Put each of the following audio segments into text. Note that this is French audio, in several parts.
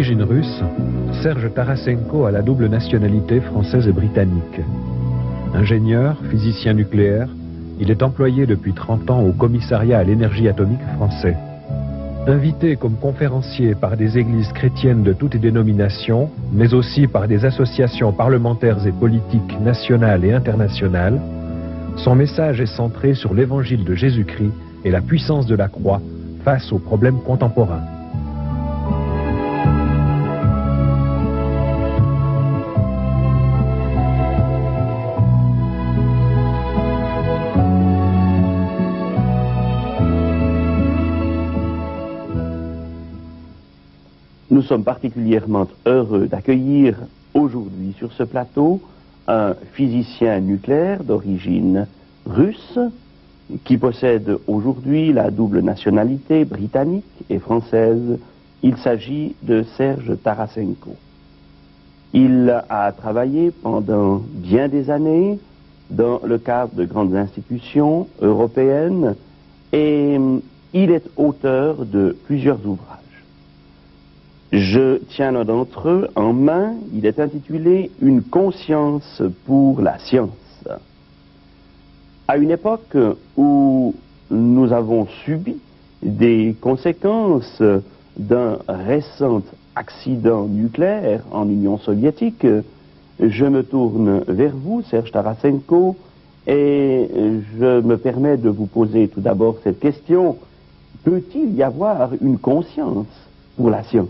D'origine russe, Serge Tarasenko a la double nationalité française et britannique. Ingénieur, physicien nucléaire, il est employé depuis 30 ans au commissariat à l'énergie atomique français. Invité comme conférencier par des églises chrétiennes de toutes dénominations, mais aussi par des associations parlementaires et politiques nationales et internationales, son message est centré sur l'évangile de Jésus-Christ et la puissance de la croix face aux problèmes contemporains. Nous sommes particulièrement heureux d'accueillir aujourd'hui sur ce plateau un physicien nucléaire d'origine russe qui possède aujourd'hui la double nationalité britannique et française. Il s'agit de Serge Tarasenko. Il a travaillé pendant bien des années dans le cadre de grandes institutions européennes et il est auteur de plusieurs ouvrages. Je tiens l'un d'entre eux en main. Il est intitulé « Une conscience pour la science ». À une époque où nous avons subi des conséquences d'un récent accident nucléaire en Union soviétique, je me tourne vers vous, Serge Tarasenko, et je me permets de vous poser tout d'abord cette question. Peut-il y avoir une conscience pour la science ?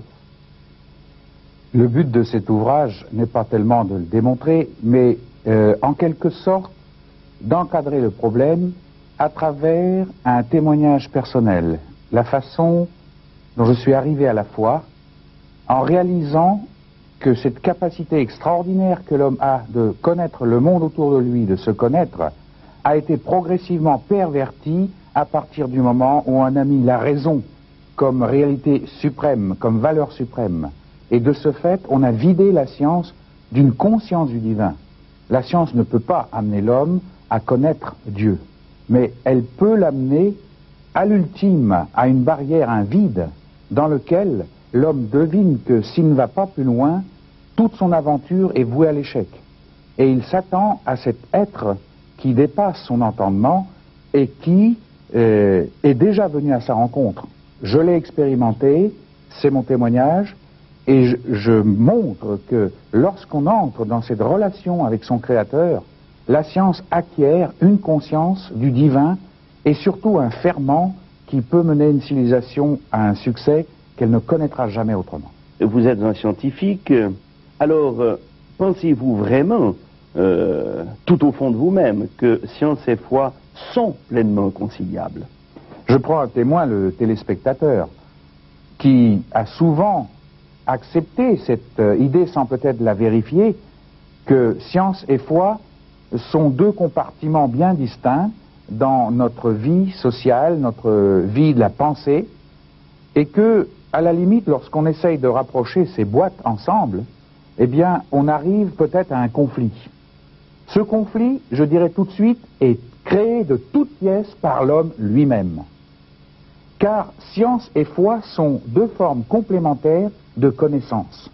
Le but de cet ouvrage n'est pas tellement de le démontrer, mais en quelque sorte d'encadrer le problème à travers un témoignage personnel, la façon dont je suis arrivé à la foi, en réalisant que cette capacité extraordinaire que l'homme a de connaître le monde autour de lui, de se connaître, a été progressivement pervertie à partir du moment où on a mis la raison comme réalité suprême, comme valeur suprême. Et de ce fait, on a vidé la science d'une conscience du divin. La science ne peut pas amener l'homme à connaître Dieu, mais elle peut l'amener à l'ultime, à une barrière, un vide, dans lequel l'homme devine que s'il ne va pas plus loin, toute son aventure est vouée à l'échec. Et il s'attend à cet être qui dépasse son entendement et qui est déjà venu à sa rencontre. Je l'ai expérimenté, c'est mon témoignage. Et je montre que lorsqu'on entre dans cette relation avec son Créateur, la science acquiert une conscience du divin et surtout un ferment qui peut mener une civilisation à un succès qu'elle ne connaîtra jamais autrement. Vous êtes un scientifique, alors pensez-vous vraiment, tout au fond de vous-même, que science et foi sont pleinement conciliables? Je prends à témoin le téléspectateur qui a souvent accepter cette idée sans peut-être la vérifier, que science et foi sont deux compartiments bien distincts dans notre vie sociale, notre vie de la pensée, et que, à la limite, lorsqu'on essaye de rapprocher ces boîtes ensemble, eh bien, on arrive peut-être à un conflit. Ce conflit, je dirais tout de suite, est créé de toutes pièces par l'homme lui-même. Car science et foi sont deux formes complémentaires de connaissance.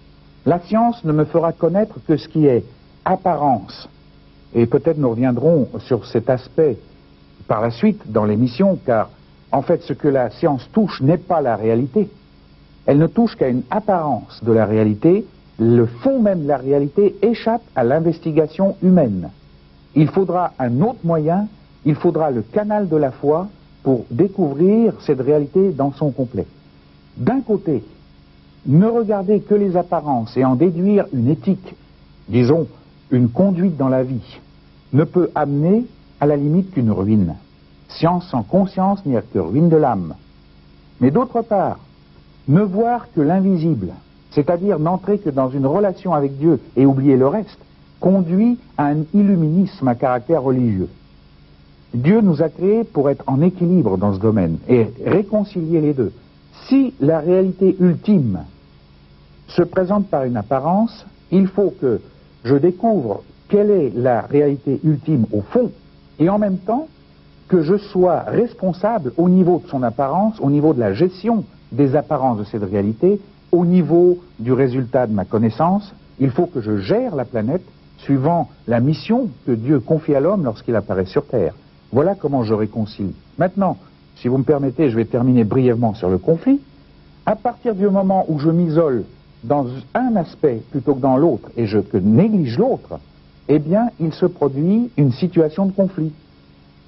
La science ne me fera connaître que ce qui est apparence. Et peut-être nous reviendrons sur cet aspect par la suite dans l'émission, car en fait ce que la science touche n'est pas la réalité. Elle ne touche qu'à une apparence de la réalité. Le fond même de la réalité échappe à l'investigation humaine. Il faudra un autre moyen, il faudra le canal de la foi pour découvrir cette réalité dans son complet. D'un côté, ne regarder que les apparences et en déduire une éthique, disons une conduite dans la vie, ne peut amener à la limite qu'une ruine. Science sans conscience n'est que ruine de l'âme. Mais d'autre part, ne voir que l'invisible, c'est-à-dire n'entrer que dans une relation avec Dieu et oublier le reste, conduit à un illuminisme à caractère religieux. Dieu nous a créés pour être en équilibre dans ce domaine et réconcilier les deux. Si la réalité ultime se présente par une apparence, il faut que je découvre quelle est la réalité ultime au fond et en même temps que je sois responsable au niveau de son apparence, au niveau de la gestion des apparences de cette réalité, au niveau du résultat de ma connaissance, il faut que je gère la planète suivant la mission que Dieu confie à l'homme lorsqu'il apparaît sur Terre. Voilà comment je réconcilie. Maintenant, si vous me permettez, je vais terminer brièvement sur le conflit. À partir du moment où je m'isole dans un aspect plutôt que dans l'autre et que néglige l'autre, eh bien, il se produit une situation de conflit.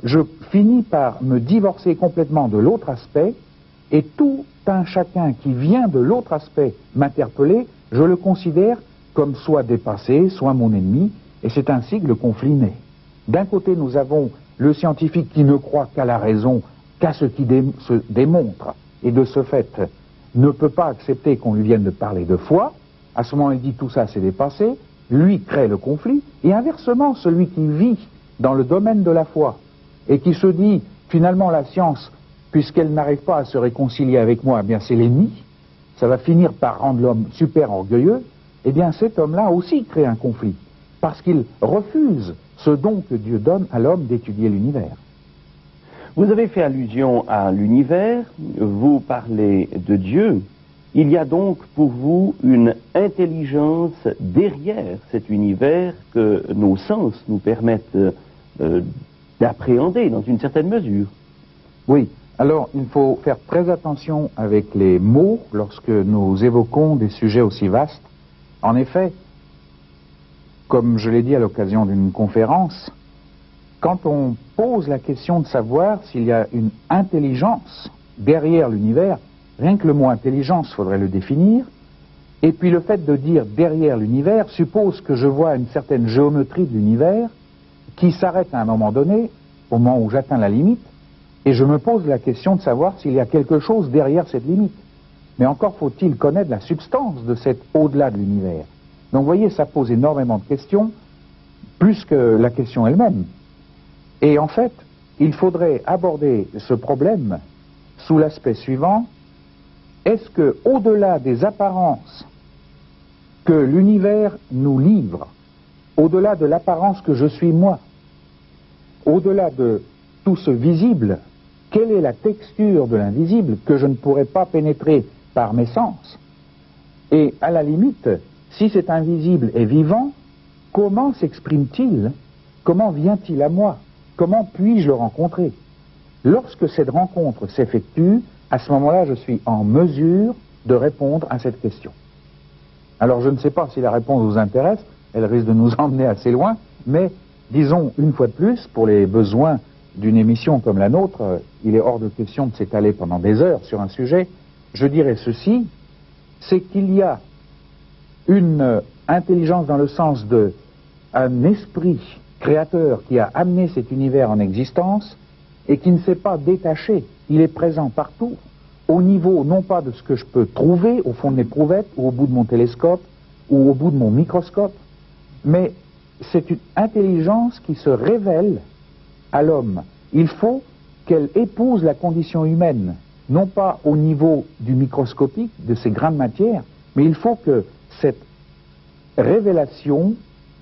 Je finis par me divorcer complètement de l'autre aspect et tout un chacun qui vient de l'autre aspect m'interpeller, je le considère comme soit dépassé, soit mon ennemi, et c'est ainsi que le conflit naît. D'un côté, nous avons le scientifique qui ne croit qu'à la raison, qu'à ce qui se démontre, et de ce fait ne peut pas accepter qu'on lui vienne de parler de foi. À ce moment, il dit tout ça c'est dépassé, lui crée le conflit, et inversement, celui qui vit dans le domaine de la foi, et qui se dit, finalement la science, puisqu'elle n'arrive pas à se réconcilier avec moi, eh bien c'est l'ennemi, ça va finir par rendre l'homme super orgueilleux, eh bien cet homme-là aussi crée un conflit, parce qu'il refuse ce don que Dieu donne à l'homme d'étudier l'univers. Vous avez fait allusion à l'univers, vous parlez de Dieu. Il y a donc pour vous une intelligence derrière cet univers que nos sens nous permettent d'appréhender dans une certaine mesure. Oui, alors il faut faire très attention avec les mots lorsque nous évoquons des sujets aussi vastes. En effet, comme je l'ai dit à l'occasion d'une conférence, quand on pose la question de savoir s'il y a une intelligence derrière l'univers, rien que le mot intelligence, faudrait le définir, et puis le fait de dire derrière l'univers suppose que je vois une certaine géométrie de l'univers qui s'arrête à un moment donné, au moment où j'atteins la limite, et je me pose la question de savoir s'il y a quelque chose derrière cette limite. Mais encore faut-il connaître la substance de cet au-delà de l'univers. Donc vous voyez, ça pose énormément de questions, plus que la question elle-même. Et en fait, il faudrait aborder ce problème sous l'aspect suivant. Est-ce que, au-delà des apparences que l'univers nous livre, au-delà de l'apparence que je suis moi, au-delà de tout ce visible, quelle est la texture de l'invisible que je ne pourrais pas pénétrer par mes sens? Et à la limite, si cet invisible est vivant, comment s'exprime-t-il? Comment vient-il à moi? Comment puis-je le rencontrer? Lorsque cette rencontre s'effectue, à ce moment-là, je suis en mesure de répondre à cette question. Alors je ne sais pas si la réponse vous intéresse, elle risque de nous emmener assez loin, mais disons une fois de plus, pour les besoins d'une émission comme la nôtre, il est hors de question de s'étaler pendant des heures sur un sujet, je dirais ceci, c'est qu'il y a une intelligence dans le sens d'un esprit créateur qui a amené cet univers en existence et qui ne s'est pas détaché, il est présent partout, au niveau non pas de ce que je peux trouver au fond de mes prouvettes ou au bout de mon télescope ou au bout de mon microscope, mais c'est une intelligence qui se révèle à l'homme. Il faut qu'elle épouse la condition humaine, non pas au niveau du microscopique, de ces grains de matière, mais il faut que cette révélation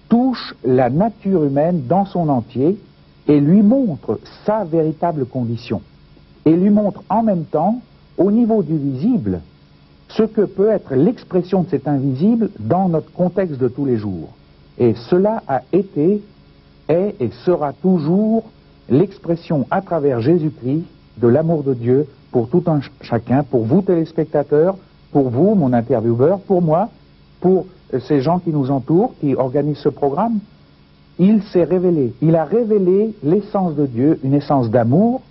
touche la nature humaine dans son entier et lui montre sa véritable condition. Et lui montre en même temps, au niveau du visible, ce que peut être l'expression de cet invisible dans notre contexte de tous les jours. Et cela a été, est et sera toujours l'expression à travers Jésus-Christ de l'amour de Dieu pour tout un chacun, pour vous téléspectateurs, pour vous, mon intervieweur, pour moi, pour ces gens qui nous entourent, qui organisent ce programme. Il s'est révélé, il a révélé l'essence de Dieu, une essence d'amour,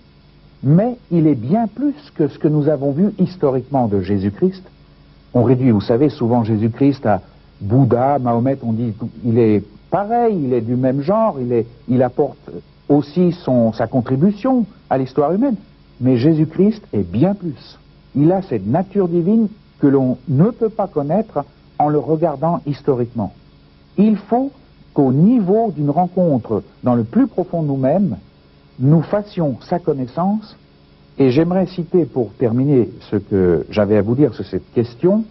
mais il est bien plus que ce que nous avons vu historiquement de Jésus-Christ. On réduit, vous savez, souvent Jésus-Christ à Bouddha, Mahomet, on dit il est pareil, il est du même genre, il apporte aussi sa contribution à l'histoire humaine. Mais Jésus-Christ est bien plus. Il a cette nature divine que l'on ne peut pas connaître en le regardant historiquement. Il faut qu'au niveau d'une rencontre dans le plus profond de nous-mêmes, nous fassions sa connaissance. Et j'aimerais citer, pour terminer ce que j'avais à vous dire sur cette question,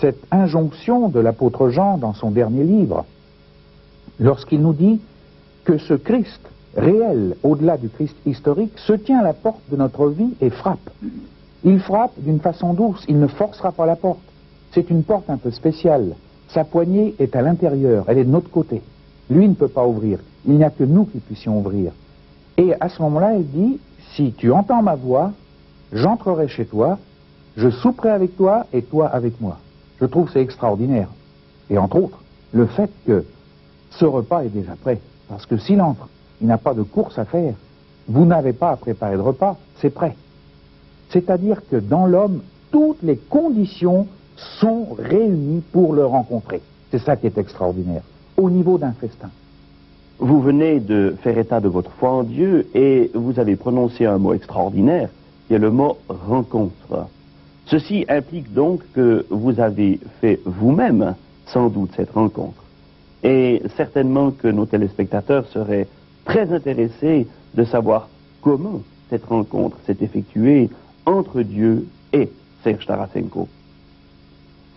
cette injonction de l'apôtre Jean dans son dernier livre, lorsqu'il nous dit que ce Christ réel, au-delà du Christ historique, se tient à la porte de notre vie et frappe. Il frappe d'une façon douce, il ne forcera pas la porte. c'est une porte un peu spéciale. Sa poignée est à l'intérieur, elle est de notre côté. Lui ne peut pas ouvrir, il n'y a que nous qui puissions ouvrir. Et à ce moment-là, elle dit, si tu entends ma voix, j'entrerai chez toi, je souperai avec toi et toi avec moi. Je trouve que c'est extraordinaire. Et entre autres, le fait que ce repas est déjà prêt. Parce que s'il entre, il n'a pas de course à faire. Vous n'avez pas à préparer de repas, c'est prêt. C'est-à-dire que dans l'homme, toutes les conditions sont réunies pour le rencontrer. C'est ça qui est extraordinaire, au niveau d'un festin. Vous venez de faire état de votre foi en Dieu et vous avez prononcé un mot extraordinaire, qui est le mot rencontre. Ceci implique donc que vous avez fait vous-même, sans doute, cette rencontre. Et certainement que nos téléspectateurs seraient très intéressés de savoir comment cette rencontre s'est effectuée entre Dieu et Serge Tarasenko.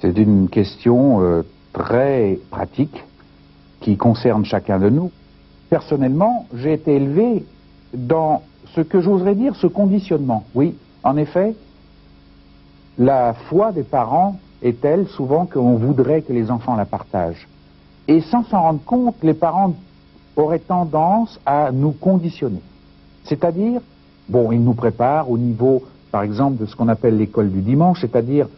C'est une question très pratique qui concerne chacun de nous. Personnellement, j'ai été élevé dans ce que j'oserais dire ce conditionnement. Oui, en effet, la foi des parents est telle souvent qu'on voudrait que les enfants la partagent. Et sans s'en rendre compte, les parents auraient tendance à nous conditionner. C'est-à-dire, bon, ils nous préparent au niveau, par exemple, de ce qu'on appelle l'école du dimanche, c'est-à-dire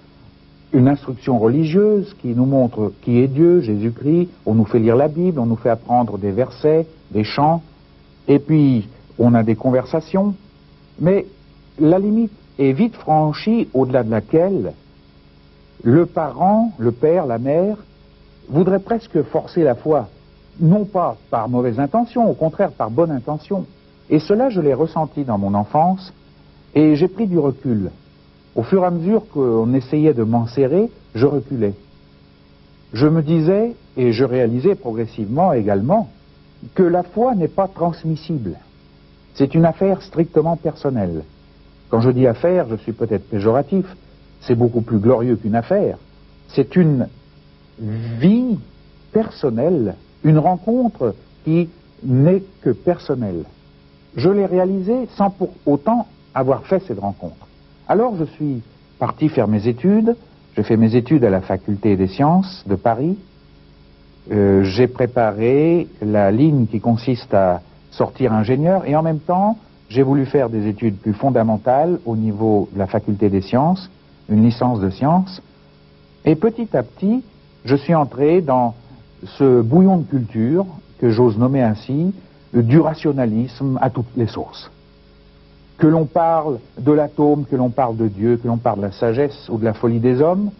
une instruction religieuse qui nous montre qui est Dieu, Jésus-Christ, on nous fait lire la Bible, on nous fait apprendre des versets, des chants, et puis on a des conversations, mais la limite est vite franchie au-delà de laquelle le parent, le père, la mère, voudrait presque forcer la foi, non pas par mauvaise intention, au contraire par bonne intention. Et cela, je l'ai ressenti dans mon enfance, et j'ai pris du recul. Au fur et à mesure qu'on essayait de m'enserrer, je reculais. Je me disais, et je réalisais progressivement également, que la foi n'est pas transmissible. C'est une affaire strictement personnelle. Quand je dis affaire, je suis peut-être péjoratif, c'est beaucoup plus glorieux qu'une affaire. C'est une vie personnelle, une rencontre qui n'est que personnelle. Je l'ai réalisée sans pour autant avoir fait cette rencontre. Alors je suis parti faire mes études, j'ai fait mes études à la faculté des sciences de Paris, j'ai préparé la ligne qui consiste à sortir ingénieur et en même temps j'ai voulu faire des études plus fondamentales au niveau de la faculté des sciences, une licence de sciences, et petit à petit je suis entré dans ce bouillon de culture que j'ose nommer ainsi, du rationalisme à toutes les sauces. Que l'on parle de l'atome, que l'on parle de Dieu, que l'on parle de la sagesse ou de la folie des hommes,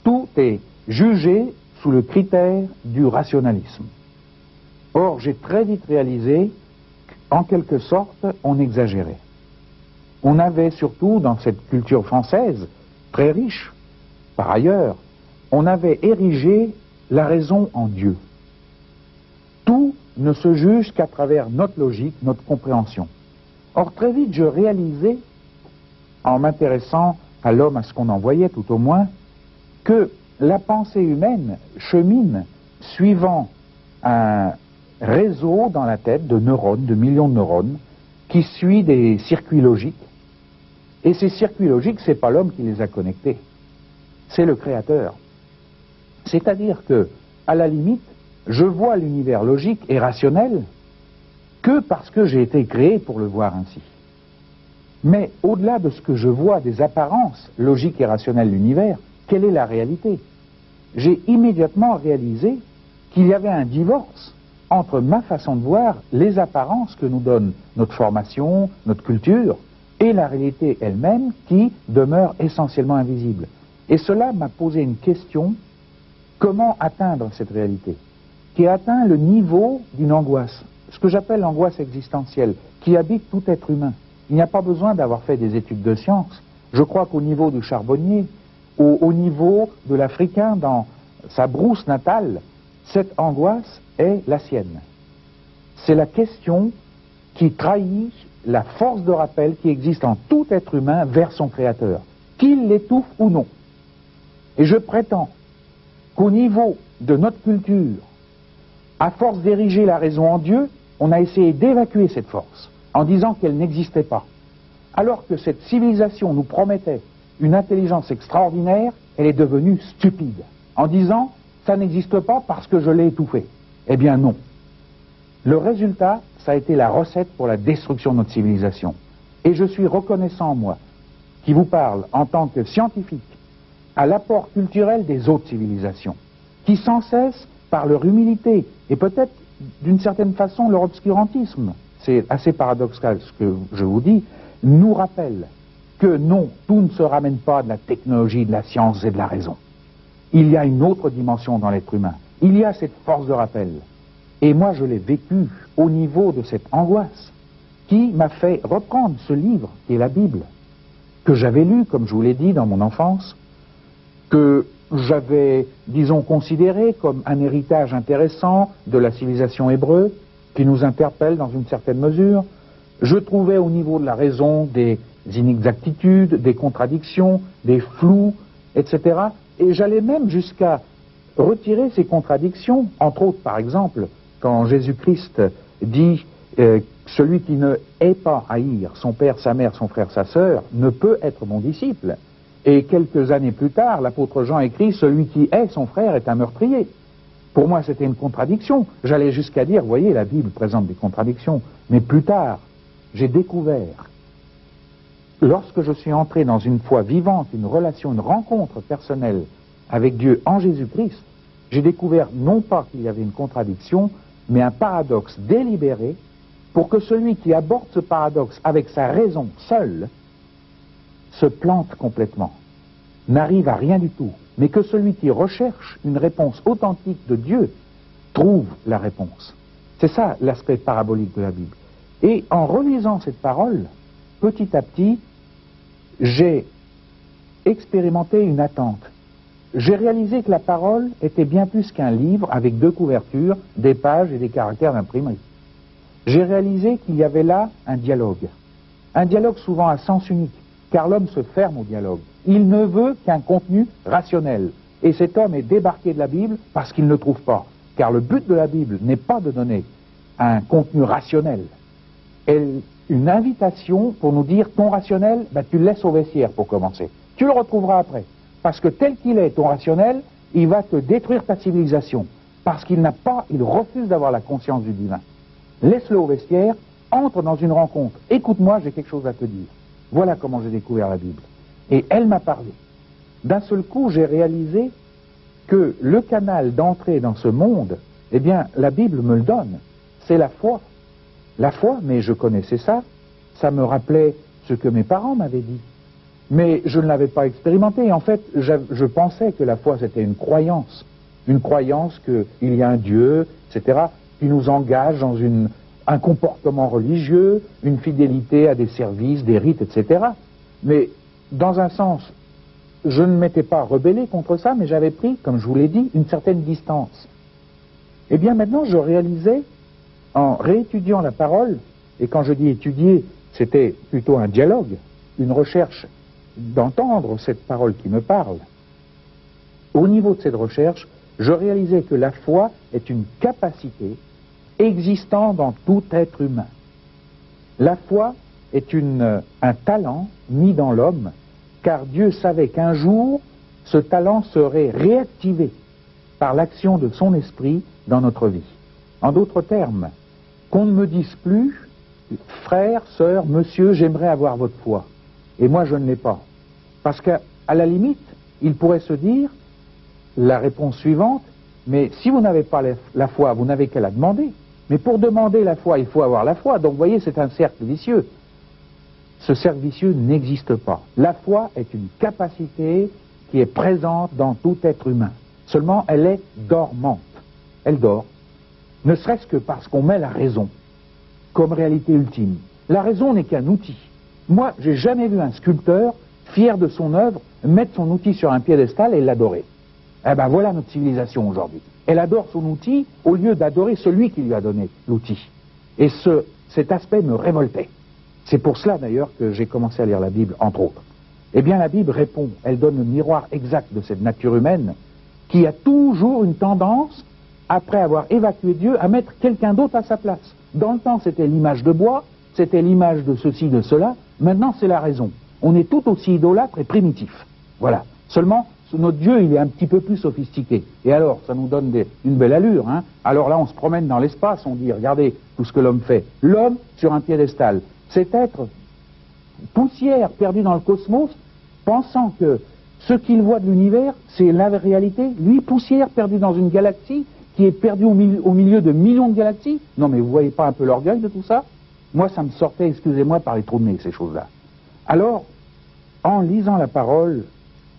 tout est jugé sous le critère du rationalisme. Or, j'ai très vite réalisé qu'en quelque sorte, on exagérait. On avait surtout, dans cette culture française, très riche, par ailleurs, on avait érigé la raison en Dieu. Tout ne se juge qu'à travers notre logique, notre compréhension. Or, très vite, je réalisais, en m'intéressant à l'homme, à ce qu'on en voyait tout au moins, que la pensée humaine chemine suivant un réseau dans la tête de neurones, de millions de neurones, qui suit des circuits logiques. Et ces circuits logiques, c'est pas l'homme qui les a connectés, c'est le Créateur. C'est-à-dire que, à la limite, je vois l'univers logique et rationnel que parce que j'ai été créé pour le voir ainsi. Mais au-delà de ce que je vois des apparences logiques et rationnelles de l'univers, quelle est la réalité? J'ai immédiatement réalisé qu'il y avait un divorce entre ma façon de voir les apparences que nous donne notre formation, notre culture, et la réalité elle-même qui demeure essentiellement invisible. Et cela m'a posé une question: comment atteindre cette réalité qui atteint le niveau d'une angoisse, ce que j'appelle l'angoisse existentielle, qui habite tout être humain. Il n'y a pas besoin d'avoir fait des études de sciences. Je crois qu'au niveau du charbonnier, au niveau de l'Africain dans sa brousse natale, cette angoisse est la sienne. C'est la question qui trahit la force de rappel qui existe en tout être humain vers son Créateur, qu'il l'étouffe ou non. Et je prétends qu'au niveau de notre culture, à force d'ériger la raison en Dieu, on a essayé d'évacuer cette force en disant qu'elle n'existait pas. Alors que cette civilisation nous promettait une intelligence extraordinaire elle est devenue stupide, en disant « ça n'existe pas parce que je l'ai étouffé ». Eh bien non. Le résultat, ça a été la recette pour la destruction de notre civilisation. Et je suis reconnaissant, moi, qui vous parle en tant que scientifique, à l'apport culturel des autres civilisations, qui sans cesse, par leur humilité, et peut-être d'une certaine façon leur obscurantisme, c'est assez paradoxal ce que je vous dis, nous rappellent que non, tout ne se ramène pas de la technologie, de la science et de la raison. Il y a une autre dimension dans l'être humain. Il y a cette force de rappel. Et moi, je l'ai vécu au niveau de cette angoisse qui m'a fait reprendre ce livre qui est la Bible, que j'avais lu, comme je vous l'ai dit, dans mon enfance, que j'avais, disons, considéré comme un héritage intéressant de la civilisation hébreu, qui nous interpelle dans une certaine mesure. Je trouvais au niveau de la raison des inexactitudes, des contradictions, des flous, etc. Et j'allais même jusqu'à retirer ces contradictions, entre autres, par exemple, quand Jésus-Christ dit celui qui ne hait pas haïr son père, sa mère, son frère, sa sœur, ne peut être mon disciple. Et quelques années plus tard, l'apôtre Jean écrit celui qui hait son frère est un meurtrier. Pour moi, c'était une contradiction. J'allais jusqu'à dire, vous voyez, la Bible présente des contradictions. Mais plus tard, j'ai découvert, lorsque je suis entré dans une foi vivante, une relation, une rencontre personnelle avec Dieu en Jésus-Christ, j'ai découvert non pas qu'il y avait une contradiction, mais un paradoxe délibéré pour que celui qui aborde ce paradoxe avec sa raison seule se plante complètement, n'arrive à rien du tout, mais que celui qui recherche une réponse authentique de Dieu trouve la réponse. C'est ça l'aspect parabolique de la Bible. Et en relisant cette parole, petit à petit, j'ai expérimenté une attente. J'ai réalisé que la parole était bien plus qu'un livre avec 2 couvertures, des pages et des caractères d'imprimerie. J'ai réalisé qu'il y avait là un dialogue souvent à sens unique, car l'homme se ferme au dialogue. Il ne veut qu'un contenu rationnel. Et cet homme est débarqué de la Bible parce qu'il ne trouve pas. Car le but de la Bible n'est pas de donner un contenu rationnel. Elle, une invitation pour nous dire ton rationnel, tu le laisses au vestiaire pour commencer. Tu le retrouveras après. Parce que tel qu'il est, ton rationnel, il va te détruire ta civilisation. Parce qu'il il refuse d'avoir la conscience du divin. Laisse-le au vestiaire, entre dans une rencontre. Écoute-moi, j'ai quelque chose à te dire. Voilà comment j'ai découvert la Bible. Et elle m'a parlé. D'un seul coup, j'ai réalisé que le canal d'entrée dans ce monde, eh bien, la Bible me le donne. C'est la foi. La foi, mais je connaissais ça. Ça me rappelait ce que mes parents m'avaient dit. Mais je ne l'avais pas expérimenté. En fait, je pensais que la foi, c'était une croyance. Une croyance qu'il y a un Dieu, etc., qui nous engage dans un comportement religieux, une fidélité à des services, des rites, etc. Mais, dans un sens, je ne m'étais pas rebellé contre ça, mais j'avais pris, comme je vous l'ai dit, une certaine distance. Eh bien, maintenant, je réalisais, en réétudiant la parole, et quand je dis étudier, c'était plutôt un dialogue, une recherche d'entendre cette parole qui me parle. Au niveau de cette recherche, je réalisais que la foi est une capacité existant dans tout être humain. La foi est un talent mis dans l'homme, car Dieu savait qu'un jour, ce talent serait réactivé par l'action de son esprit dans notre vie. En d'autres termes, qu'on ne me dise plus, frère, sœur, monsieur, j'aimerais avoir votre foi. Et moi, je ne l'ai pas. Parce qu'à la limite, il pourrait se dire, la réponse suivante, mais si vous n'avez pas la foi, vous n'avez qu'à la demander. Mais pour demander la foi, il faut avoir la foi. Donc, vous voyez, c'est un cercle vicieux. Ce cercle vicieux n'existe pas. La foi est une capacité qui est présente dans tout être humain. Seulement, elle est dormante. Elle dort. Ne serait-ce que parce qu'on met la raison comme réalité ultime. La raison n'est qu'un outil. Moi, j'ai jamais vu un sculpteur, fier de son œuvre, mettre son outil sur un piédestal et l'adorer. Eh ben voilà notre civilisation aujourd'hui. Elle adore son outil au lieu d'adorer celui qui lui a donné l'outil. Et cet aspect me révoltait. C'est pour cela d'ailleurs que j'ai commencé à lire la Bible, entre autres. Eh bien la Bible répond, elle donne le miroir exact de cette nature humaine qui a toujours une tendance, après avoir évacué Dieu, à mettre quelqu'un d'autre à sa place. Dans le temps, c'était l'image de bois, c'était l'image de ceci, de cela. Maintenant, c'est la raison. On est tout aussi idolâtre et primitif. Voilà. Seulement, notre Dieu, il est un petit peu plus sophistiqué. Et alors, ça nous donne une belle allure, hein. Alors là, on se promène dans l'espace, on dit, regardez tout ce que l'homme fait. L'homme sur un piédestal, cet être poussière perdu dans le cosmos, pensant que ce qu'il voit de l'univers, c'est la réalité. Lui, poussière perdu dans une galaxie qui est perdue au milieu de millions de galaxies. Non, mais vous voyez pas un peu l'orgueil de tout ça? Moi, ça me sortait, excusez-moi, par les trous de nez, ces choses-là. Alors, en lisant la parole,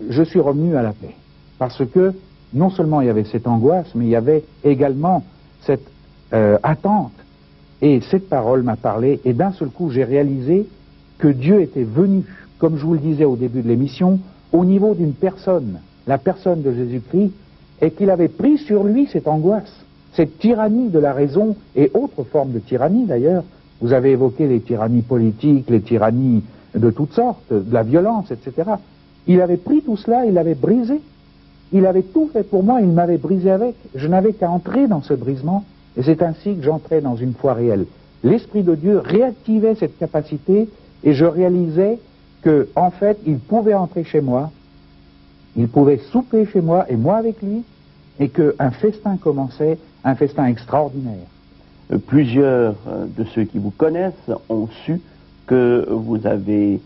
je suis revenu à la paix. Parce que, non seulement il y avait cette angoisse, mais il y avait également cette attente. Et cette parole m'a parlé, et d'un seul coup, j'ai réalisé que Dieu était venu, comme je vous le disais au début de l'émission, au niveau d'une personne, la personne de Jésus-Christ, et qu'il avait pris sur lui cette angoisse, cette tyrannie de la raison, et autres formes de tyrannie d'ailleurs. Vous avez évoqué les tyrannies politiques, les tyrannies de toutes sortes, de la violence, etc. Il avait pris tout cela, il l'avait brisé. Il avait tout fait pour moi, il m'avait brisé avec. Je n'avais qu'à entrer dans ce brisement, et c'est ainsi que j'entrais dans une foi réelle. L'Esprit de Dieu réactivait cette capacité, et je réalisais que, en fait, il pouvait entrer chez moi, il pouvait souper chez moi, et moi avec lui, et qu'un festin commençait, un festin extraordinaire. Plusieurs de ceux qui vous connaissent ont su que vous avez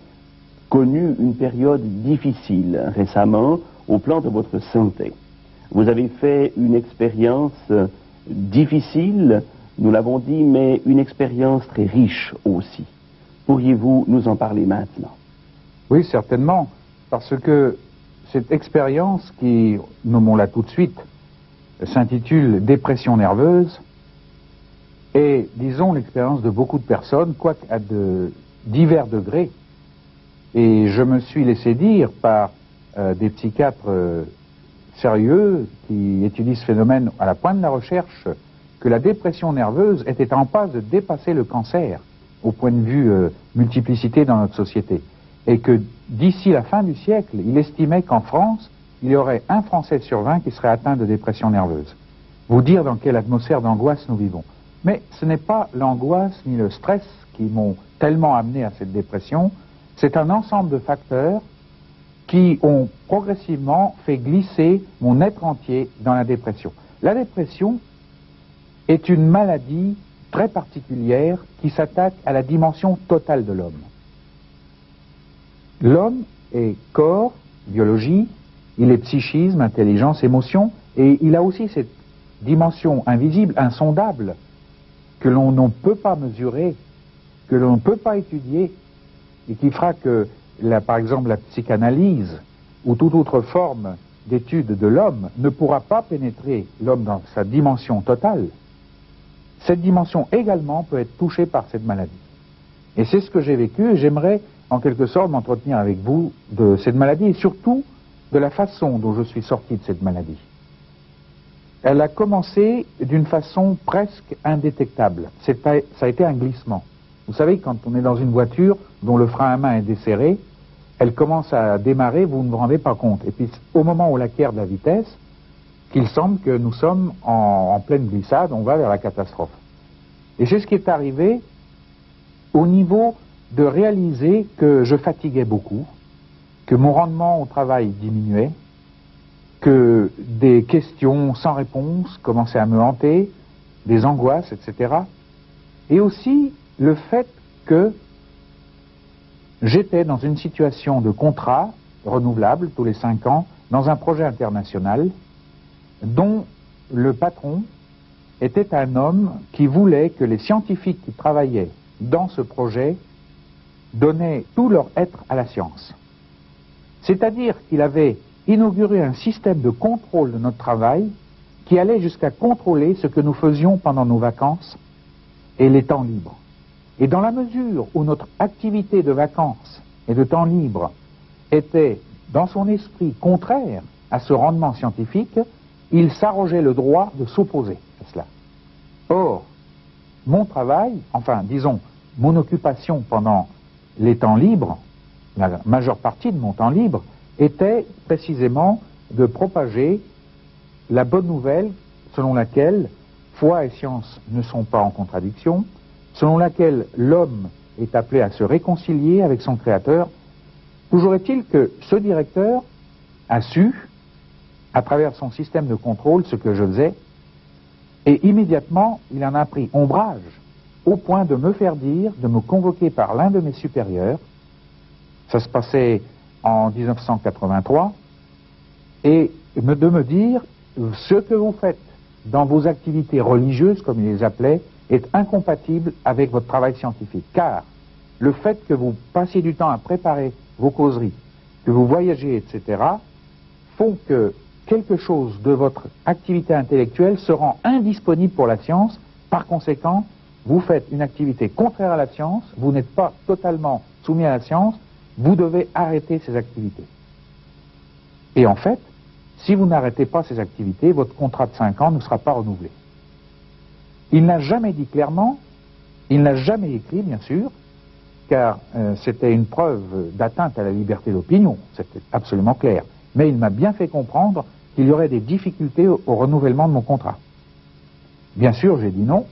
connu une période difficile récemment au plan de votre santé. Vous avez fait une expérience difficile, nous l'avons dit, mais une expérience très riche aussi. Pourriez-vous nous en parler maintenant? Oui, certainement, parce que cette expérience qui, nommons-la tout de suite, s'intitule dépression nerveuse, est, disons, l'expérience de beaucoup de personnes, quoique à de divers degrés. Et je me suis laissé dire par des psychiatres sérieux qui étudient ce phénomène à la pointe de la recherche que la dépression nerveuse était en passe de dépasser le cancer au point de vue multiplicité dans notre société. Et que d'ici la fin du siècle, il estimait qu'en France, il y aurait un Français sur 20 qui serait atteint de dépression nerveuse. Vous dire dans quelle atmosphère d'angoisse nous vivons. Mais ce n'est pas l'angoisse ni le stress qui m'ont tellement amené à cette dépression, c'est un ensemble de facteurs qui ont progressivement fait glisser mon être entier dans la dépression. La dépression est une maladie très particulière qui s'attaque à la dimension totale de l'homme. L'homme est corps, biologie, il est psychisme, intelligence, émotion, et il a aussi cette dimension invisible, insondable, que l'on ne peut pas mesurer, que l'on ne peut pas étudier, et qui fera que, par exemple, la psychanalyse ou toute autre forme d'étude de l'homme ne pourra pas pénétrer l'homme dans sa dimension totale. Cette dimension également peut être touchée par cette maladie. Et c'est ce que j'ai vécu, et j'aimerais en quelque sorte m'entretenir avec vous de cette maladie, et surtout de la façon dont je suis sorti de cette maladie. Elle a commencé d'une façon presque indétectable. Ça a été un glissement. Vous savez, quand on est dans une voiture dont le frein à main est desserré, elle commence à démarrer, vous ne vous rendez pas compte. Et puis, au moment où on acquiert de la vitesse, qu'il semble que nous sommes en pleine glissade, on va vers la catastrophe. Et c'est ce qui est arrivé au niveau de réaliser que je fatiguais beaucoup, que mon rendement au travail diminuait, que des questions sans réponse commençaient à me hanter, des angoisses, etc. Et aussi le fait que j'étais dans une situation de contrat renouvelable tous les 5 ans, dans un projet international, dont le patron était un homme qui voulait que les scientifiques qui travaillaient dans ce projet donnaient tout leur être à la science. C'est-à-dire qu'il avait inauguré un système de contrôle de notre travail qui allait jusqu'à contrôler ce que nous faisions pendant nos vacances et les temps libres. Et dans la mesure où notre activité de vacances et de temps libre était, dans son esprit, contraire à ce rendement scientifique, il s'arrogeait le droit de s'opposer à cela. Or, mon travail, enfin, disons, mon occupation pendant les temps libres, la majeure partie de mon temps libre, était précisément de propager la bonne nouvelle selon laquelle foi et science ne sont pas en contradiction, selon laquelle l'homme est appelé à se réconcilier avec son Créateur. Toujours est-il que ce directeur a su à travers son système de contrôle ce que je faisais, et immédiatement il en a pris ombrage au point de me faire dire, de me convoquer par l'un de mes supérieurs, ça se passait en 1983, et de me dire ce que vous faites dans vos activités religieuses, comme il les appelait, est incompatible avec votre travail scientifique. Car le fait que vous passiez du temps à préparer vos causeries, que vous voyagez, etc., font que quelque chose de votre activité intellectuelle se rend indisponible pour la science. Par conséquent, vous faites une activité contraire à la science, vous n'êtes pas totalement soumis à la science, vous devez arrêter ces activités. Et en fait, si vous n'arrêtez pas ces activités, votre contrat de 5 ans ne sera pas renouvelé. Il n'a jamais dit clairement, il n'a jamais écrit, bien sûr, car c'était une preuve d'atteinte à la liberté d'opinion, c'était absolument clair. Mais il m'a bien fait comprendre qu'il y aurait des difficultés au renouvellement de mon contrat. Bien sûr, j'ai dit non,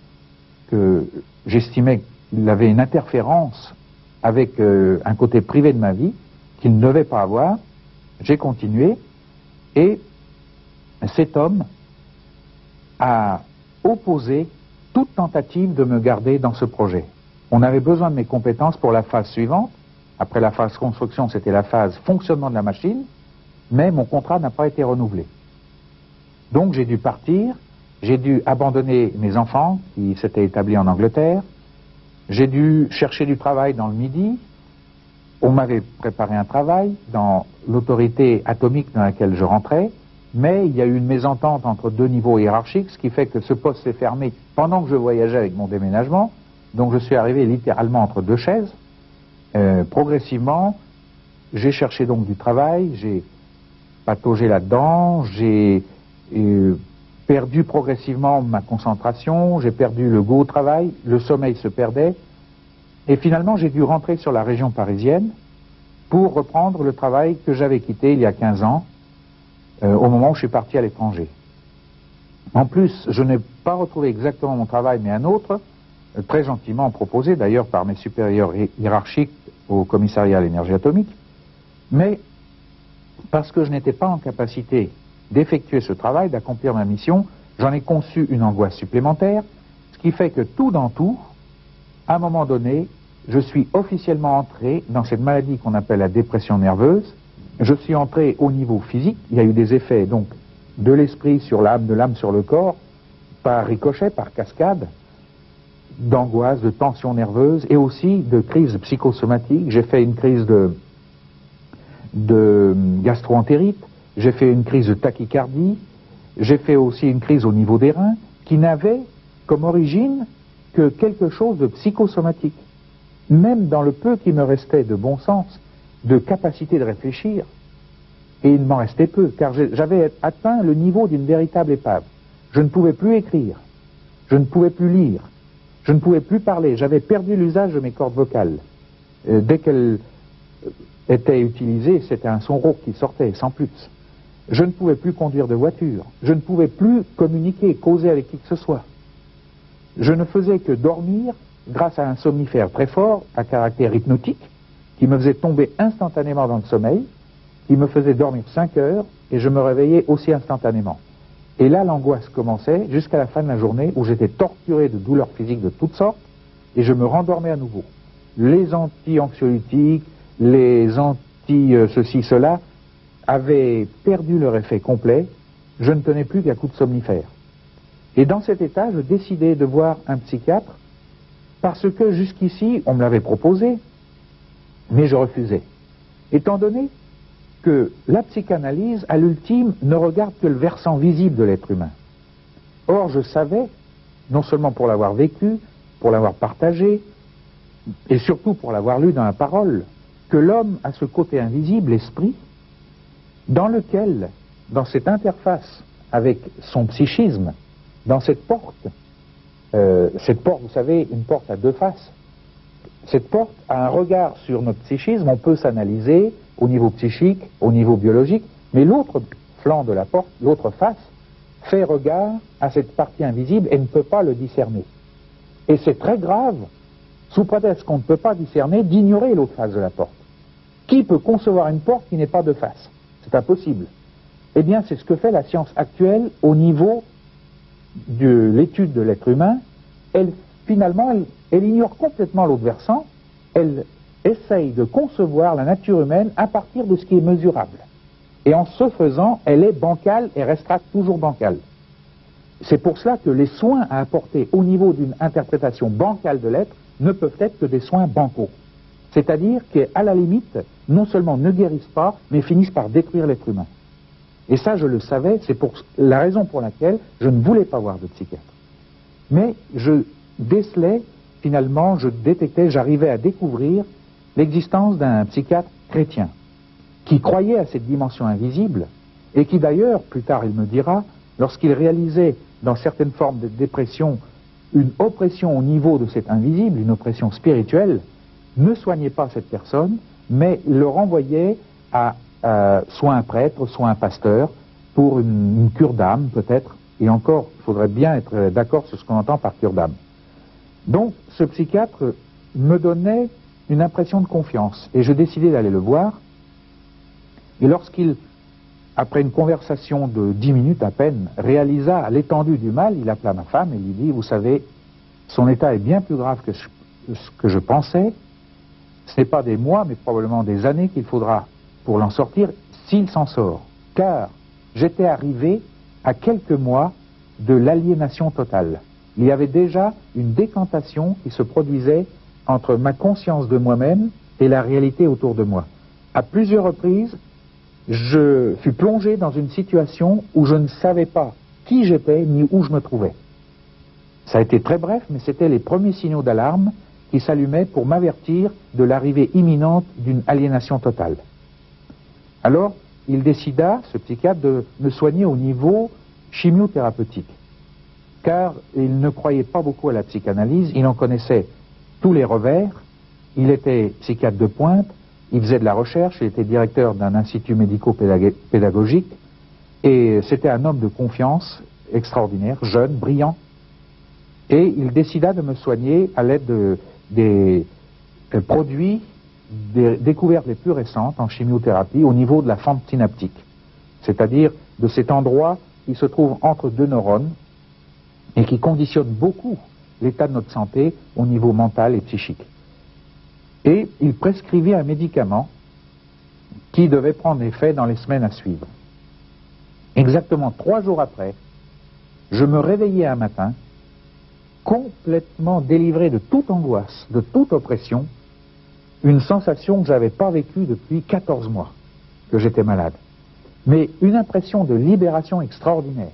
que j'estimais qu'il avait une interférence avec un côté privé de ma vie qu'il ne devait pas avoir. J'ai continué, et cet homme a opposé toute tentative de me garder dans ce projet. On avait besoin de mes compétences pour la phase suivante. Après la phase construction, c'était la phase fonctionnement de la machine, mais mon contrat n'a pas été renouvelé. Donc j'ai dû partir, j'ai dû abandonner mes enfants qui s'étaient établis en Angleterre, j'ai dû chercher du travail dans le Midi. On m'avait préparé un travail dans l'autorité atomique dans laquelle je rentrais, mais il y a eu une mésentente entre deux niveaux hiérarchiques, ce qui fait que ce poste s'est fermé pendant que je voyageais avec mon déménagement. Donc je suis arrivé littéralement entre deux chaises. Progressivement, j'ai cherché donc du travail, j'ai pataugé là-dedans, j'ai perdu progressivement ma concentration, j'ai perdu le goût au travail, le sommeil se perdait, et finalement j'ai dû rentrer sur la région parisienne pour reprendre le travail que j'avais quitté il y a 15 ans, au moment où je suis parti à l'étranger. En plus, je n'ai pas retrouvé exactement mon travail, mais un autre, très gentiment proposé d'ailleurs par mes supérieurs hiérarchiques au commissariat à l'énergie atomique, mais parce que je n'étais pas en capacité d'effectuer ce travail, d'accomplir ma mission, j'en ai conçu une angoisse supplémentaire, ce qui fait que tout dans tout, à un moment donné, je suis officiellement entré dans cette maladie qu'on appelle la dépression nerveuse. Je suis entré au niveau physique, il y a eu des effets donc de l'esprit sur l'âme, de l'âme sur le corps, par ricochet, par cascade, d'angoisse, de tension nerveuse et aussi de crise psychosomatique. J'ai fait une crise de gastro-entérite, j'ai fait une crise de tachycardie, j'ai fait aussi une crise au niveau des reins qui n'avait comme origine que quelque chose de psychosomatique. Même dans le peu qui me restait de bon sens, de capacité de réfléchir, et il m'en restait peu, car j'avais atteint le niveau d'une véritable épave. Je ne pouvais plus écrire, je ne pouvais plus lire, je ne pouvais plus parler, j'avais perdu l'usage de mes cordes vocales. Dès qu'elles étaient utilisées, c'était un son rauque qui sortait, sans plus. Je ne pouvais plus conduire de voiture, je ne pouvais plus communiquer, causer avec qui que ce soit. Je ne faisais que dormir grâce à un somnifère très fort, à caractère hypnotique, qui me faisait tomber instantanément dans le sommeil, qui me faisait dormir 5 heures, et je me réveillais aussi instantanément. Et là, l'angoisse commençait jusqu'à la fin de la journée, où j'étais torturé de douleurs physiques de toutes sortes, et je me rendormais à nouveau. Les anti-anxiolytiques, les anti-ceci, cela, avaient perdu leur effet complet, je ne tenais plus qu'à coups de somnifère. Et dans cet état, je décidai de voir un psychiatre, parce que jusqu'ici, on me l'avait proposé, mais je refusais. Étant donné que la psychanalyse, à l'ultime, ne regarde que le versant visible de l'être humain. Or, je savais, non seulement pour l'avoir vécu, pour l'avoir partagé, et surtout pour l'avoir lu dans la parole, que l'homme a ce côté invisible, l'esprit, dans lequel, dans cette interface avec son psychisme, dans cette porte, vous savez, une porte à deux faces, cette porte a un regard sur notre psychisme, on peut s'analyser au niveau psychique, au niveau biologique, mais l'autre flanc de la porte, l'autre face, fait regard à cette partie invisible et ne peut pas le discerner. Et c'est très grave, sous prétexte qu'on ne peut pas discerner, d'ignorer l'autre face de la porte. Qui peut concevoir une porte qui n'est pas de face? C'est impossible. Eh bien, c'est ce que fait la science actuelle au niveau de l'étude de l'être humain. Finalement, elle ignore complètement l'autre versant. Elle essaye de concevoir la nature humaine à partir de ce qui est mesurable. Et en ce faisant, elle est bancale et restera toujours bancale. C'est pour cela que les soins à apporter au niveau d'une interprétation bancale de l'être ne peuvent être que des soins bancaux. C'est-à-dire qu'à la limite, non seulement ne guérissent pas, mais finissent par détruire l'être humain. Et ça, je le savais, c'est la raison pour laquelle je ne voulais pas voir de psychiatre. Mais je décelais, finalement, je détectais, j'arrivais à découvrir l'existence d'un psychiatre chrétien qui croyait à cette dimension invisible et qui d'ailleurs, plus tard il me dira, lorsqu'il réalisait dans certaines formes de dépression une oppression au niveau de cet invisible, une oppression spirituelle, ne soignait pas cette personne, mais le renvoyait à soit un prêtre, soit un pasteur, pour une cure d'âme peut-être, et encore, il faudrait bien être d'accord sur ce qu'on entend par cure d'âme. Donc, ce psychiatre me donnait une impression de confiance, et je décidai d'aller le voir, et lorsqu'il, après une conversation de 10 minutes à peine, réalisa l'étendue du mal, il appela ma femme et lui dit, vous savez, son état est bien plus grave que ce que je pensais, ce n'est pas des mois, mais probablement des années qu'il faudra pour l'en sortir, s'il s'en sort. Car j'étais arrivé à quelques mois de l'aliénation totale. Il y avait déjà une décantation qui se produisait entre ma conscience de moi-même et la réalité autour de moi. À plusieurs reprises, je fus plongé dans une situation où je ne savais pas qui j'étais ni où je me trouvais. Ça a été très bref, mais c'était les premiers signaux d'alarme qui s'allumaient pour m'avertir de l'arrivée imminente d'une aliénation totale. Alors, il décida, ce psychiatre, de me soigner au niveau chimiothérapeutique. Car il ne croyait pas beaucoup à la psychanalyse, il en connaissait tous les revers, il était psychiatre de pointe, il faisait de la recherche, il était directeur d'un institut médico-pédagogique, et c'était un homme de confiance extraordinaire, jeune, brillant, et il décida de me soigner à l'aide des produits des découvertes les plus récentes en chimiothérapie au niveau de la fente synaptique, c'est-à-dire de cet endroit qui se trouve entre deux neurones et qui conditionne beaucoup l'état de notre santé au niveau mental et psychique. Et il prescrivit un médicament qui devait prendre effet dans les semaines à suivre. Exactement 3 jours après, je me réveillais un matin complètement délivré de toute angoisse, de toute oppression, une sensation que je n'avais pas vécue depuis 14 mois que j'étais malade, mais une impression de libération extraordinaire.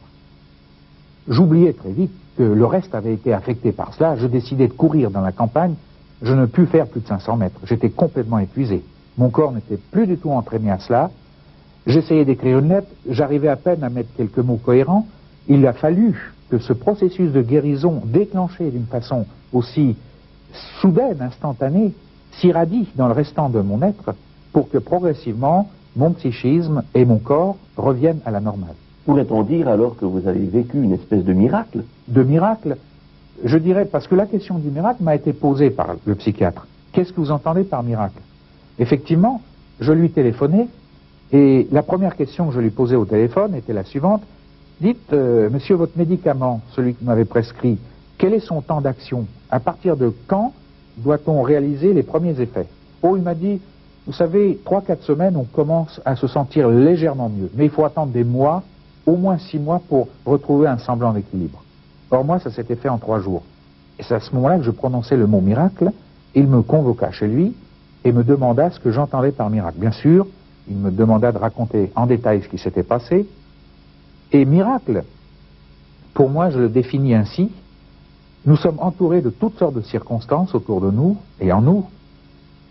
J'oubliais très vite que le reste avait été affecté par cela. Je décidai de courir dans la campagne. Je ne pus faire plus de 500 mètres. J'étais complètement épuisé. Mon corps n'était plus du tout entraîné à cela. J'essayais d'écrire une lettre. J'arrivais à peine à mettre quelques mots cohérents. Il a fallu que ce processus de guérison déclenché d'une façon aussi soudaine, instantanée, s'irradie dans le restant de mon être pour que progressivement mon psychisme et mon corps reviennent à la normale. Pourrait-on dire alors que vous avez vécu une espèce de miracle? De miracle, je dirais, parce que la question du miracle m'a été posée par le psychiatre. Qu'est-ce que vous entendez par miracle? Effectivement, je lui téléphonais et la première question que je lui posais au téléphone était la suivante. Dites, monsieur, votre médicament, celui que m'avait prescrit, quel est son temps d'action? À partir de quand doit-on réaliser les premiers effets? Oh, il m'a dit, vous savez, 3-4 semaines, on commence à se sentir légèrement mieux. Mais il faut attendre des mois, au moins 6 mois, pour retrouver un semblant d'équilibre. Or, moi, ça s'était fait en 3 jours. Et c'est à ce moment-là que je prononçais le mot miracle. Il me convoqua chez lui et me demanda ce que j'entendais par miracle. Bien sûr, il me demanda de raconter en détail ce qui s'était passé. Et miracle, pour moi, je le définis ainsi. Nous sommes entourés de toutes sortes de circonstances autour de nous et en nous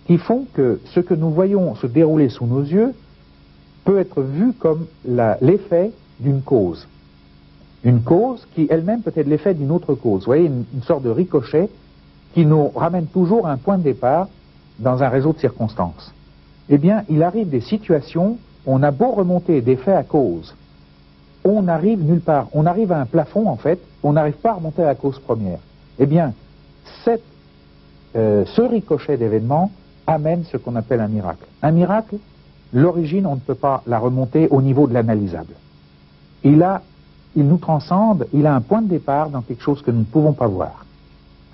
qui font que ce que nous voyons se dérouler sous nos yeux peut être vu comme l'effet d'une cause. Une cause qui elle-même peut être l'effet d'une autre cause. Vous voyez, une sorte de ricochet qui nous ramène toujours à un point de départ dans un réseau de circonstances. Eh bien, il arrive des situations où on a beau remonter des faits à cause, on n'arrive nulle part. On arrive à un plafond, en fait, on n'arrive pas à remonter à la cause première. Eh bien, ce ricochet d'événements amène ce qu'on appelle un miracle. Un miracle, l'origine, on ne peut pas la remonter au niveau de l'analysable. Il nous transcende, il a un point de départ dans quelque chose que nous ne pouvons pas voir.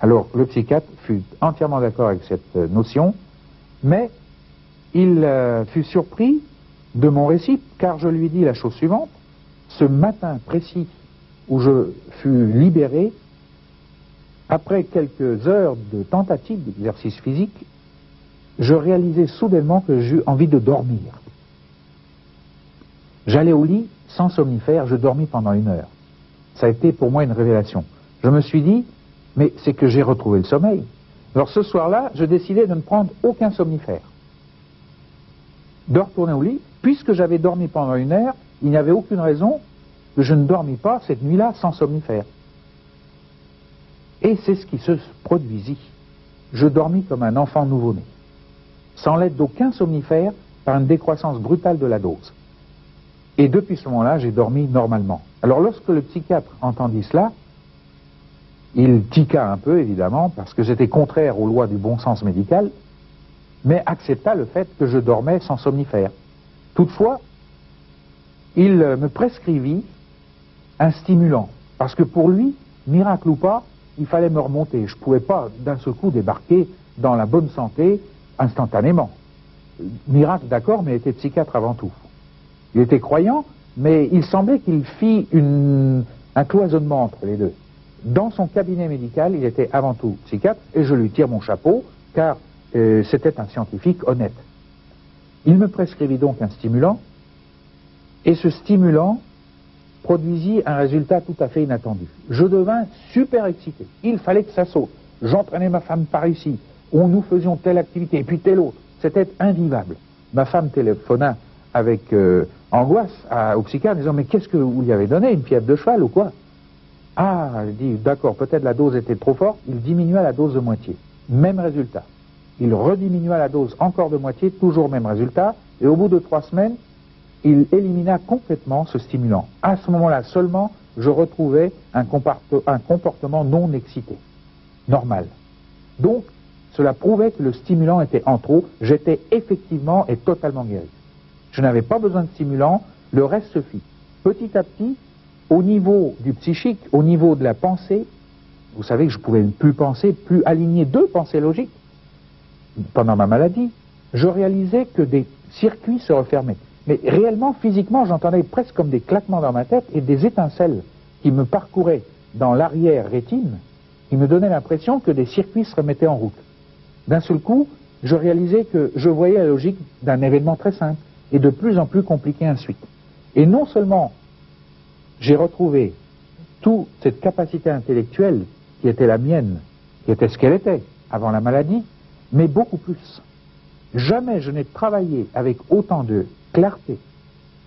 Alors, le psychiatre fut entièrement d'accord avec cette notion, mais il fut surpris de mon récit, car je lui dis la chose suivante: ce matin précis où je fus libéré, après quelques heures de tentative d'exercice physique, je réalisais soudainement que j'eus envie de dormir. J'allais au lit sans somnifère, je dormis pendant 1 heure. Ça a été pour moi une révélation. Je me suis dit, mais c'est que j'ai retrouvé le sommeil. Alors ce soir-là, je décidai de ne prendre aucun somnifère, de retourner au lit. Puisque j'avais dormi pendant 1 heure, il n'y avait aucune raison que je ne dormis pas cette nuit-là sans somnifère. Et c'est ce qui se produisit. Je dormis comme un enfant nouveau-né, sans l'aide d'aucun somnifère, par une décroissance brutale de la dose. Et depuis ce moment-là, j'ai dormi normalement. Alors lorsque le psychiatre entendit cela, il tiqua un peu, évidemment, parce que j'étais contraire aux lois du bon sens médical, mais accepta le fait que je dormais sans somnifère. Toutefois, il me prescrivit un stimulant, parce que pour lui, miracle ou pas, il fallait me remonter. Je ne pouvais pas d'un seul coup débarquer dans la bonne santé instantanément. Miracle, d'accord, mais il était psychiatre avant tout. Il était croyant, mais il semblait qu'il fît un cloisonnement entre les deux. Dans son cabinet médical, il était avant tout psychiatre, et je lui tire mon chapeau, car c'était un scientifique honnête. Il me prescrivit donc un stimulant, et ce stimulant produisit un résultat tout à fait inattendu. Je devins super excité. Il fallait que ça saute. J'entraînais ma femme par ici, où nous faisions telle activité, et puis telle autre. C'était invivable. Ma femme téléphona avec angoisse au psychiatre, en disant: mais qu'est-ce que vous lui avez donné, une fièvre de cheval ou quoi? Ah, elle dit: d'accord, peut-être la dose était trop forte. Il diminua la dose de moitié. Même résultat. Il rediminua la dose encore de moitié, toujours même résultat, et au bout de 3 semaines, il élimina complètement ce stimulant. À ce moment-là seulement, je retrouvais un comportement non excité, normal. Donc, cela prouvait que le stimulant était en trop. J'étais effectivement et totalement guéri. Je n'avais pas besoin de stimulant, le reste se fit. Petit à petit, au niveau du psychique, au niveau de la pensée, vous savez que je pouvais ne plus penser, plus aligner 2 pensées logiques. Pendant ma maladie, je réalisais que des circuits se refermaient. Mais réellement, physiquement, j'entendais presque comme des claquements dans ma tête et des étincelles qui me parcouraient dans l'arrière-rétine, qui me donnaient l'impression que des circuits se remettaient en route. D'un seul coup, je réalisais que je voyais la logique d'un événement très simple et de plus en plus compliqué ensuite. Et non seulement j'ai retrouvé toute cette capacité intellectuelle qui était la mienne, qui était ce qu'elle était avant la maladie, mais beaucoup plus. Jamais je n'ai travaillé avec autant de clarté,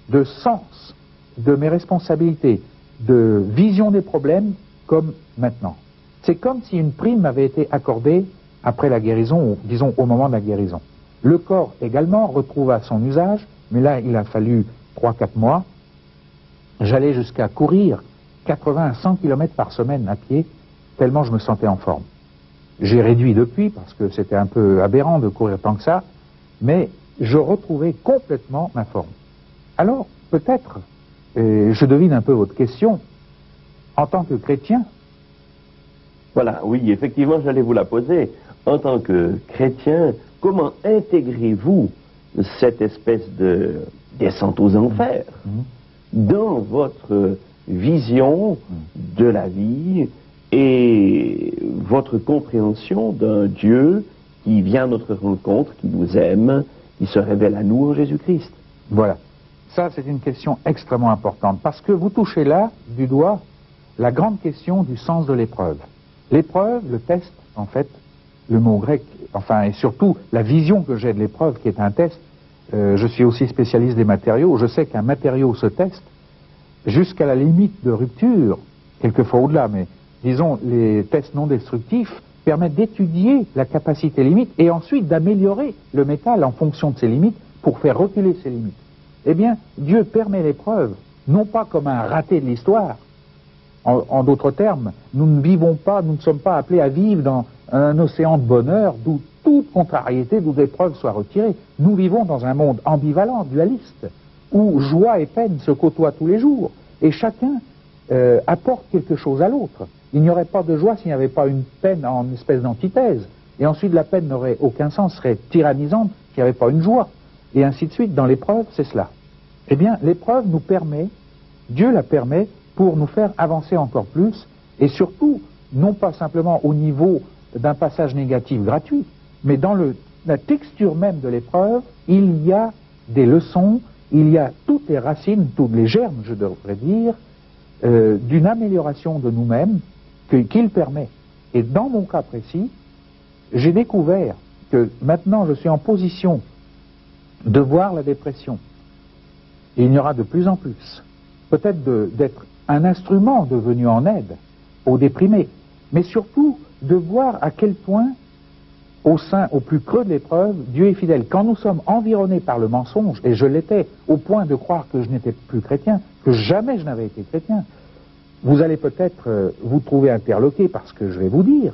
de sens, de mes responsabilités, de vision des problèmes comme maintenant. C'est comme si une prime m'avait été accordée après la guérison, ou disons au moment de la guérison. Le corps également retrouva son usage, mais là il a fallu 3-4 mois. J'allais jusqu'à courir 80 à 100 km par semaine à pied, tellement je me sentais en forme. J'ai réduit depuis, parce que c'était un peu aberrant de courir tant que ça, mais je retrouvais complètement ma forme. Alors, peut-être, je devine un peu votre question, en tant que chrétien. Voilà, oui, effectivement, j'allais vous la poser. En tant que chrétien, comment intégrez-vous cette espèce de descente aux enfers dans votre vision de la vie et votre compréhension d'un Dieu qui vient à notre rencontre, qui nous aime, qui se révèle à nous en Jésus-Christ? Voilà. Ça, c'est une question extrêmement importante, parce que vous touchez là, du doigt, la grande question du sens de l'épreuve. L'épreuve, le test, en fait, le mot grec, enfin, et surtout la vision que j'ai de l'épreuve, qui est un test. Je suis aussi spécialiste des matériaux. Je sais qu'un matériau se teste jusqu'à la limite de rupture, quelquefois au-delà, mais disons, les tests non destructifs permettent d'étudier la capacité limite et ensuite d'améliorer le métal en fonction de ses limites pour faire reculer ses limites. Eh bien, Dieu permet l'épreuve, non pas comme un raté de l'histoire. En d'autres termes, nous ne vivons pas, nous ne sommes pas appelés à vivre dans un océan de bonheur d'où tout toute contrariété, toute épreuve soit retirée. Nous vivons dans un monde ambivalent, dualiste, où joie et peine se côtoient tous les jours, et chacun apporte quelque chose à l'autre. Il n'y aurait pas de joie s'il n'y avait pas une peine en espèce d'antithèse, et ensuite la peine n'aurait aucun sens, serait tyrannisante s'il n'y avait pas une joie, et ainsi de suite. Dans l'épreuve, c'est cela. Eh bien, l'épreuve nous permet, Dieu la permet, pour nous faire avancer encore plus, et surtout, non pas simplement au niveau d'un passage négatif gratuit, mais dans la texture même de l'épreuve, il y a des leçons, il y a toutes les racines, tous les germes, je devrais dire, d'une amélioration de nous-mêmes qu'il permet. Et dans mon cas précis, j'ai découvert que maintenant je suis en position de voir la dépression. Et il y aura de plus en plus. Peut-être d'être un instrument devenu en aide aux déprimés, mais surtout de voir à quel point, au plus creux de l'épreuve, Dieu est fidèle. Quand nous sommes environnés par le mensonge, et je l'étais, au point de croire que je n'étais plus chrétien, que jamais je n'avais été chrétien, vous allez peut-être vous trouver interloqué par ce que je vais vous dire,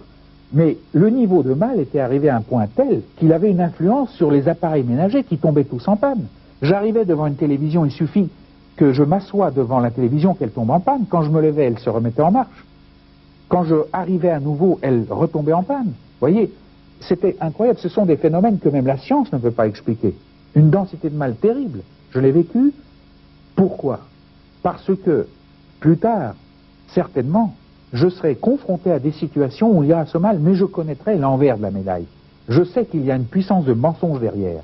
mais le niveau de mal était arrivé à un point tel qu'il avait une influence sur les appareils ménagers qui tombaient tous en panne. J'arrivais devant une télévision, il suffit que je m'assoie devant la télévision qu'elle tombe en panne. Quand je me levais, elle se remettait en marche. Quand je arrivais à nouveau, elle retombait en panne. Vous voyez, c'était incroyable. Ce sont des phénomènes que même la science ne peut pas expliquer. Une densité de mal terrible. Je l'ai vécu. Pourquoi? Parce que, plus tard, certainement, je serai confronté à des situations où il y a ce mal, mais je connaîtrai l'envers de la médaille. Je sais qu'il y a une puissance de mensonge derrière.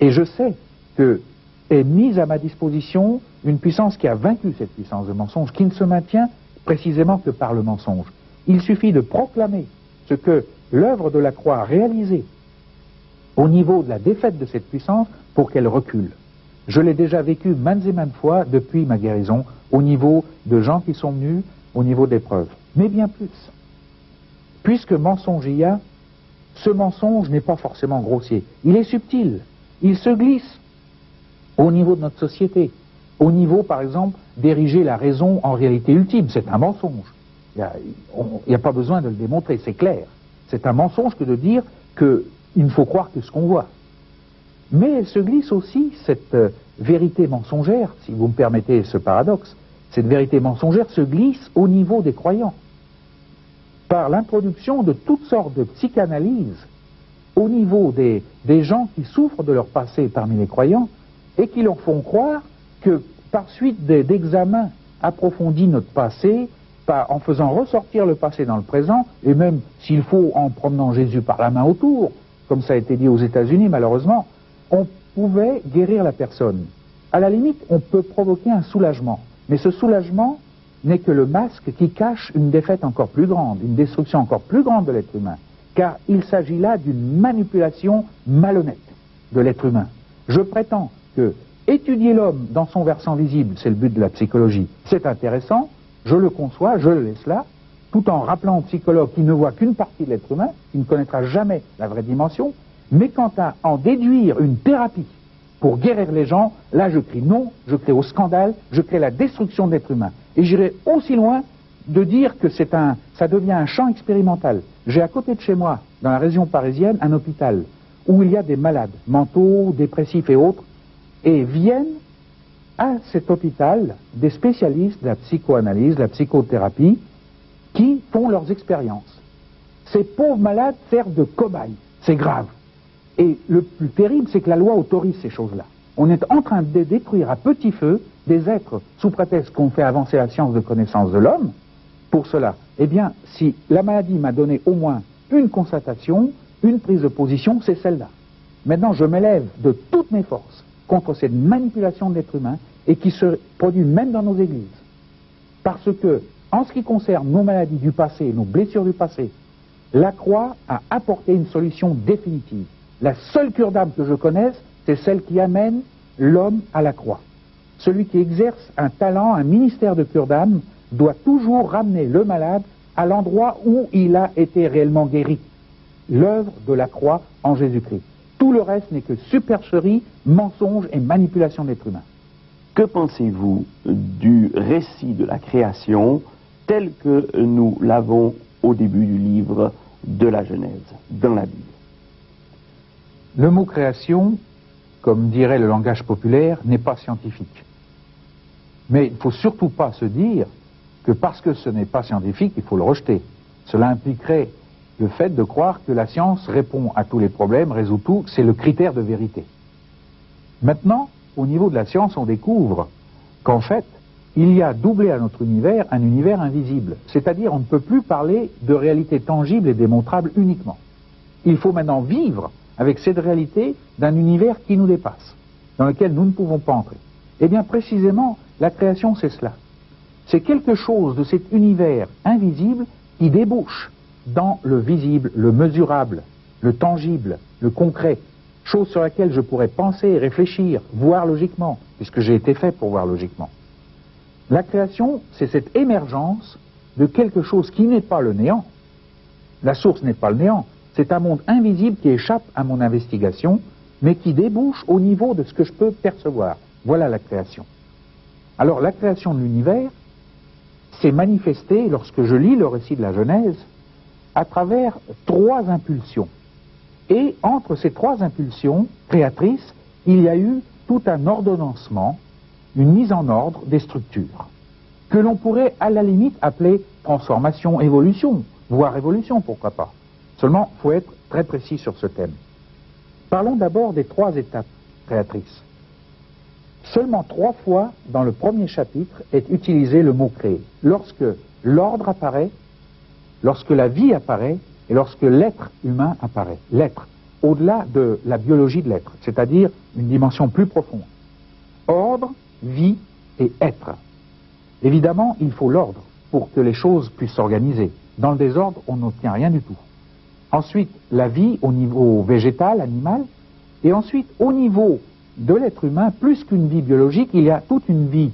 Et je sais que est mise à ma disposition une puissance qui a vaincu cette puissance de mensonge, qui ne se maintient précisément que par le mensonge. Il suffit de proclamer ce que l'œuvre de la croix a réalisé au niveau de la défaite de cette puissance pour qu'elle recule. Je l'ai déjà vécu maintes et maintes fois depuis ma guérison, au niveau de gens qui sont venus, au niveau d'épreuves. Mais bien plus. Puisque mensonge il y a, ce mensonge n'est pas forcément grossier. Il est subtil. Il se glisse au niveau de notre société. Au niveau, par exemple, d'ériger la raison en réalité ultime. C'est un mensonge. Il n'y a pas besoin de le démontrer, c'est clair. C'est un mensonge que de dire qu'il ne faut croire que ce qu'on voit. Mais elle se glisse aussi, cette vérité mensongère, si vous me permettez ce paradoxe, cette vérité mensongère se glisse au niveau des croyants. Par l'introduction de toutes sortes de psychanalyses au niveau des gens qui souffrent de leur passé parmi les croyants et qui leur font croire que par suite d'examens approfondis notre passé, en faisant ressortir le passé dans le présent, et même s'il faut en promenant Jésus par la main autour, comme ça a été dit aux États-Unis malheureusement, on pouvait guérir la personne. À la limite, on peut provoquer un soulagement, mais ce soulagement n'est que le masque qui cache une défaite encore plus grande, une destruction encore plus grande de l'être humain, car il s'agit là d'une manipulation malhonnête de l'être humain. Je prétends que étudier l'homme dans son versant visible, c'est le but de la psychologie, c'est intéressant, je le conçois, je le laisse là, tout en rappelant au psychologue qui ne voit qu'une partie de l'être humain, qui ne connaîtra jamais la vraie dimension, mais quant à en déduire une thérapie pour guérir les gens, là je crie non, je crie au scandale, je crie la destruction de l'être humain. Et j'irai aussi loin de dire que ça devient un champ expérimental. J'ai à côté de chez moi, dans la région parisienne, un hôpital où il y a des malades mentaux, dépressifs et autres, et viennent à cet hôpital des spécialistes de la psychoanalyse, de la psychothérapie, qui font leurs expériences. Ces pauvres malades servent de cobayes. C'est grave. Et le plus terrible, c'est que la loi autorise ces choses-là. On est en train de détruire à petit feu des êtres, sous prétexte qu'on fait avancer la science de connaissance de l'homme, pour cela. Eh bien, si la maladie m'a donné au moins une constatation, une prise de position, c'est celle-là. Maintenant, je m'élève de toutes mes forces contre cette manipulation de l'être humain et qui se produit même dans nos églises. Parce que, en ce qui concerne nos maladies du passé, nos blessures du passé, la croix a apporté une solution définitive. La seule cure d'âme que je connaisse, c'est celle qui amène l'homme à la croix. Celui qui exerce un talent, un ministère de cure d'âme, doit toujours ramener le malade à l'endroit où il a été réellement guéri. L'œuvre de la croix en Jésus-Christ. Tout le reste n'est que supercherie, mensonge et manipulation de l'être humain. Que pensez-vous du récit de la création tel que nous l'avons au début du livre de la Genèse, dans la Bible? Le mot création, comme dirait le langage populaire, n'est pas scientifique. Mais il ne faut surtout pas se dire que parce que ce n'est pas scientifique, il faut le rejeter. Cela impliquerait le fait de croire que la science répond à tous les problèmes, résout tout, c'est le critère de vérité. Maintenant, au niveau de la science, on découvre qu'en fait, il y a doublé à notre univers un univers invisible. C'est-à-dire, on ne peut plus parler de réalité tangible et démontrable uniquement. Il faut maintenant vivre avec cette réalité d'un univers qui nous dépasse, dans lequel nous ne pouvons pas entrer. Eh bien, précisément, la création, c'est cela. C'est quelque chose de cet univers invisible qui débouche dans le visible, le mesurable, le tangible, le concret, chose sur laquelle je pourrais penser, réfléchir, voir logiquement, puisque j'ai été fait pour voir logiquement. La création, c'est cette émergence de quelque chose qui n'est pas le néant. La source n'est pas le néant, c'est un monde invisible qui échappe à mon investigation, mais qui débouche au niveau de ce que je peux percevoir. Voilà la création. Alors la création de l'univers s'est manifestée, lorsque je lis le récit de la Genèse, à travers 3 impulsions. Et entre ces 3 impulsions créatrices, il y a eu tout un ordonnancement, une mise en ordre des structures, que l'on pourrait à la limite appeler transformation, évolution, voire évolution, pourquoi pas. Seulement, il faut être très précis sur ce thème. Parlons d'abord des 3 étapes créatrices. Seulement 3 fois dans le premier chapitre est utilisé le mot créer. Lorsque l'ordre apparaît, lorsque la vie apparaît et lorsque l'être humain apparaît. L'être, au-delà de la biologie de l'être, c'est-à-dire une dimension plus profonde. Ordre, vie et être. Évidemment, il faut l'ordre pour que les choses puissent s'organiser. Dans le désordre, on n'obtient rien du tout. Ensuite, la vie au niveau végétal, animal, et ensuite, au niveau de l'être humain, plus qu'une vie biologique, il y a toute une vie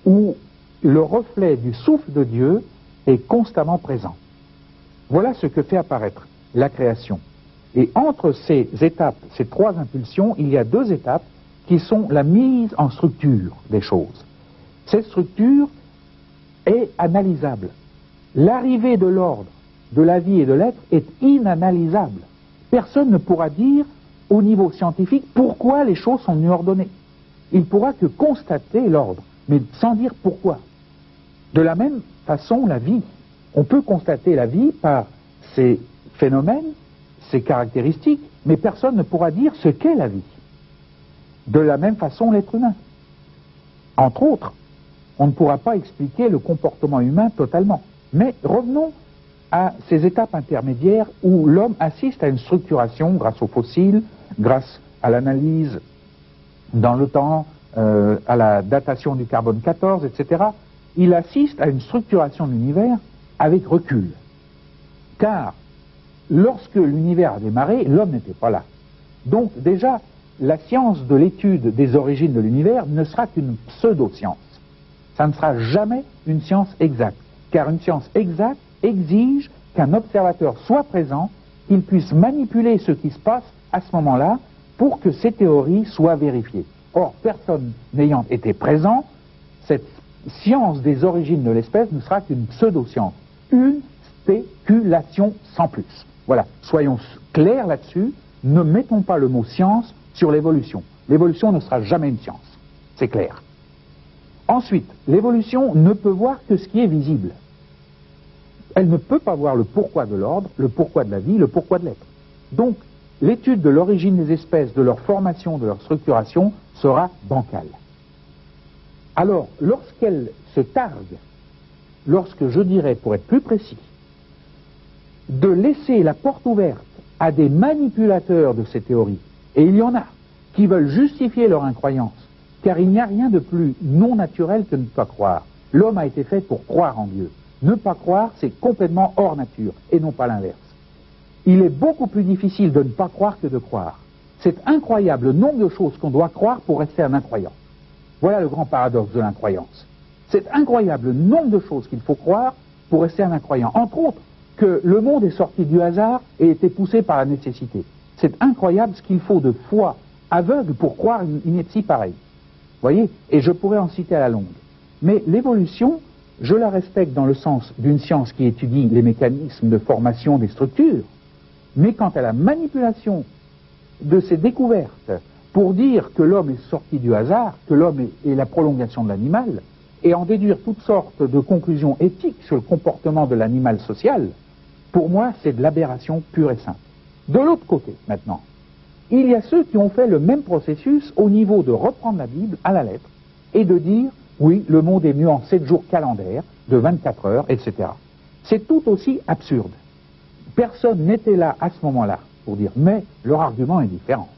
où le reflet du souffle de Dieu est constamment présent. Voilà ce que fait apparaître la création. Et entre ces étapes, ces 3 impulsions, il y a 2 étapes qui sont la mise en structure des choses. Cette structure est analysable. L'arrivée de l'ordre, de la vie et de l'être est inanalysable. Personne ne pourra dire au niveau scientifique pourquoi les choses sont mieux ordonnées. Il ne pourra que constater l'ordre, mais sans dire pourquoi. De la même façon, la vie. On peut constater la vie par ses phénomènes, ses caractéristiques, mais personne ne pourra dire ce qu'est la vie. De la même façon, l'être humain. Entre autres, on ne pourra pas expliquer le comportement humain totalement. Mais revenons à ces étapes intermédiaires où l'homme assiste à une structuration grâce aux fossiles, grâce à l'analyse dans le temps, à la datation du carbone 14, etc. Il assiste à une structuration de l'univers avec recul. Car lorsque l'univers a démarré, l'homme n'était pas là. Donc déjà, la science de l'étude des origines de l'univers ne sera qu'une pseudo-science. Ça ne sera jamais une science exacte. Car une science exacte exige qu'un observateur soit présent, qu'il puisse manipuler ce qui se passe à ce moment-là pour que ces théories soient vérifiées. Or, personne n'ayant été présent, cette science des origines de l'espèce ne sera qu'une pseudo-science, une spéculation sans plus. Voilà, soyons clairs là-dessus, ne mettons pas le mot science sur l'évolution. L'évolution ne sera jamais une science, c'est clair. Ensuite, l'évolution ne peut voir que ce qui est visible. Elle ne peut pas voir le pourquoi de l'ordre, le pourquoi de la vie, le pourquoi de l'être. Donc, l'étude de l'origine des espèces, de leur formation, de leur structuration, sera bancale. Alors, lorsqu'elle se targue, lorsque je dirais, pour être plus précis, de laisser la porte ouverte à des manipulateurs de ces théories, et il y en a qui veulent justifier leur incroyance, car il n'y a rien de plus non naturel que ne pas croire. L'homme a été fait pour croire en Dieu. Ne pas croire, c'est complètement hors nature, et non pas l'inverse. Il est beaucoup plus difficile de ne pas croire que de croire. C'est incroyable le nombre de choses qu'on doit croire pour rester un incroyant. Voilà le grand paradoxe de l'incroyance. C'est incroyable le nombre de choses qu'il faut croire pour rester un incroyant. Entre autres, que le monde est sorti du hasard et été poussé par la nécessité. C'est incroyable ce qu'il faut de foi aveugle pour croire une ineptie pareille. Vous voyez? Et je pourrais en citer à la longue. Mais l'évolution, je la respecte dans le sens d'une science qui étudie les mécanismes de formation des structures, mais quant à la manipulation de ces découvertes pour dire que l'homme est sorti du hasard, que l'homme est la prolongation de l'animal, et en déduire toutes sortes de conclusions éthiques sur le comportement de l'animal social, pour moi, c'est de l'aberration pure et simple. De l'autre côté, maintenant, il y a ceux qui ont fait le même processus au niveau de reprendre la Bible à la lettre et de dire, oui, le monde est mieux en 7 jours calendaires, de 24 heures, etc. C'est tout aussi absurde. Personne n'était là à ce moment-là pour dire, mais leur argument est différent.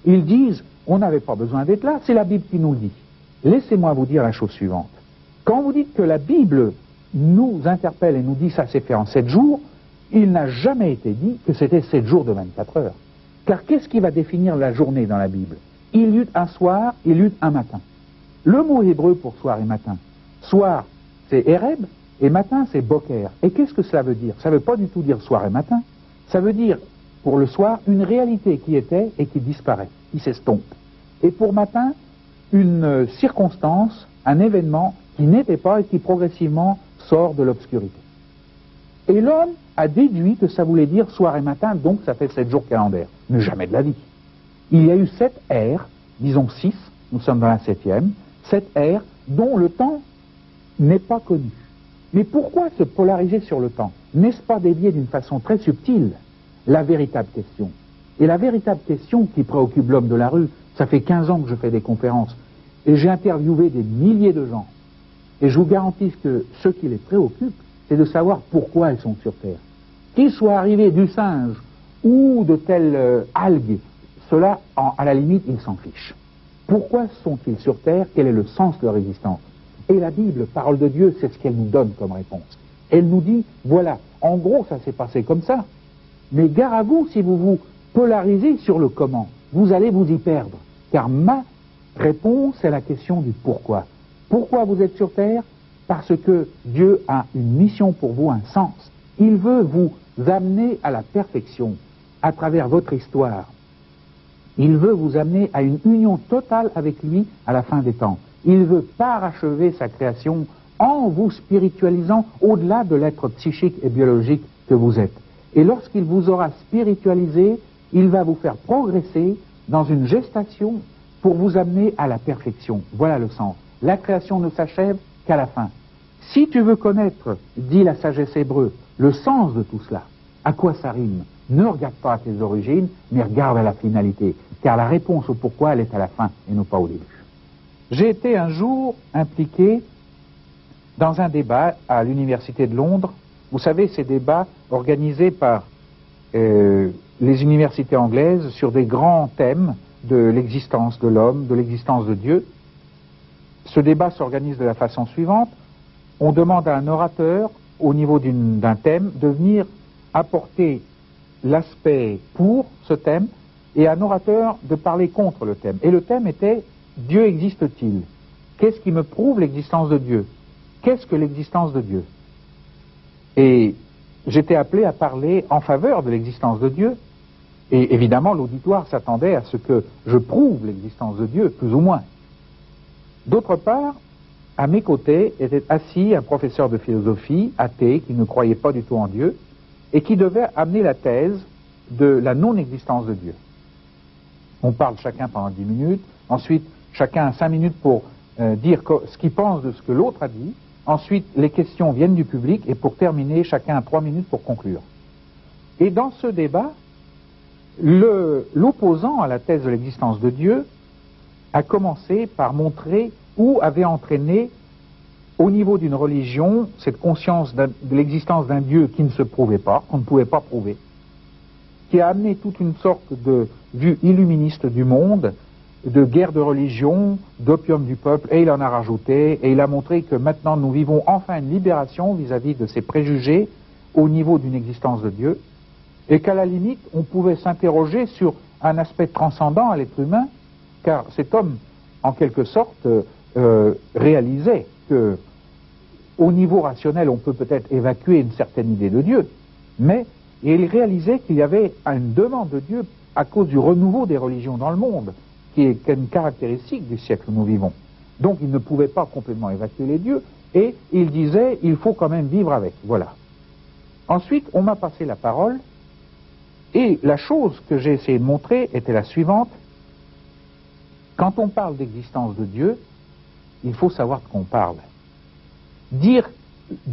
Ils disent, on n'avait pas besoin d'être là, c'est la Bible qui nous le dit. Laissez-moi vous dire la chose suivante. Quand vous dites que la Bible nous interpelle et nous dit ça s'est fait en 7 jours, il n'a jamais été dit que c'était 7 jours de 24 heures. Car qu'est-ce qui va définir la journée dans la Bible? Il y eut un soir, il y eut un matin. Le mot hébreu pour soir et matin. Soir, c'est Ereb, et matin, c'est Boker. Et qu'est-ce que cela veut dire? Ça ne veut pas du tout dire soir et matin. Ça veut dire, pour le soir, une réalité qui était et qui disparaît, qui s'estompe. Et pour matin, une circonstance, un événement qui n'était pas et qui progressivement sort de l'obscurité. Et l'homme a déduit que ça voulait dire soir et matin, donc ça fait 7 jours calendaires. Mais jamais de la vie. Il y a eu 7 ères, disons 6, nous sommes dans la 7e, 7 ères dont le temps n'est pas connu. Mais pourquoi se polariser sur le temps? N'est-ce pas dévier d'une façon très subtile la véritable question? Et la véritable question qui préoccupe l'homme de la rue, ça fait 15 ans que je fais des conférences, et j'ai interviewé des milliers de gens, et je vous garantis que ce qui les préoccupe, c'est de savoir pourquoi ils sont sur Terre. Qu'ils soient arrivés du singe ou de telles algues, cela, à la limite, ils s'en fichent. Pourquoi sont-ils sur Terre? Quel est le sens de leur existence? Et la Bible, parole de Dieu, c'est ce qu'elle nous donne comme réponse. Elle nous dit, voilà, en gros, ça s'est passé comme ça. Mais gare à vous, si vous vous polarisez sur le comment, vous allez vous y perdre. Car ma réponse est la question du pourquoi. Pourquoi vous êtes sur Terre? Parce que Dieu a une mission pour vous, un sens. Il veut vous amener à la perfection à travers votre histoire. Il veut vous amener à une union totale avec lui à la fin des temps. Il veut parachever sa création en vous spiritualisant au-delà de l'être psychique et biologique que vous êtes. Et lorsqu'il vous aura spiritualisé, il va vous faire progresser dans une gestation pour vous amener à la perfection. Voilà le sens. La création ne s'achève qu'à la fin. Si tu veux connaître, dit la sagesse hébreu, le sens de tout cela, à quoi ça rime, ne regarde pas à tes origines, mais regarde à la finalité, car la réponse au pourquoi, elle est à la fin et non pas au début. J'ai été un jour impliqué dans un débat à l'Université de Londres. Vous savez, ces débats organisés par les universités anglaises sur des grands thèmes de l'existence de l'homme, de l'existence de Dieu. Ce débat s'organise de la façon suivante. On demande à un orateur, au niveau d'un thème, de venir apporter l'aspect pour ce thème, et à un orateur de parler contre le thème. Et le thème était « Dieu existe-t-il » Qu'est-ce qui me prouve l'existence de Dieu? Qu'est-ce que l'existence de Dieu? Et j'étais appelé à parler en faveur de l'existence de Dieu. Et évidemment, l'auditoire s'attendait à ce que je prouve l'existence de Dieu, plus ou moins. D'autre part, à mes côtés était assis un professeur de philosophie, athée, qui ne croyait pas du tout en Dieu, et qui devait amener la thèse de la non-existence de Dieu. On parle chacun pendant 10 minutes, ensuite chacun a 5 minutes pour dire ce qu'il pense de ce que l'autre a dit, ensuite les questions viennent du public, et pour terminer, chacun a 3 minutes pour conclure. Et dans ce débat, l'opposant à la thèse de l'existence de Dieu a commencé par montrer où avait entraîné, au niveau d'une religion, cette conscience de l'existence d'un Dieu qui ne se prouvait pas, qu'on ne pouvait pas prouver, qui a amené toute une sorte de vue illuministe du monde, de guerre de religion, d'opium du peuple, et il en a rajouté, et il a montré que maintenant nous vivons enfin une libération vis-à-vis de ces préjugés au niveau d'une existence de Dieu, et qu'à la limite, on pouvait s'interroger sur un aspect transcendant à l'être humain, car cet homme, en quelque sorte, réalisait que, au niveau rationnel, on peut peut-être évacuer une certaine idée de Dieu, mais il réalisait qu'il y avait une demande de Dieu à cause du renouveau des religions dans le monde, qui est une caractéristique du siècle où nous vivons. Donc il ne pouvait pas complètement évacuer les dieux, et il disait, il faut quand même vivre avec. Voilà. Ensuite, on m'a passé la parole, Et la chose que j'ai essayé de montrer était la suivante. Quand on parle d'existence de Dieu, il faut savoir de quoi on parle.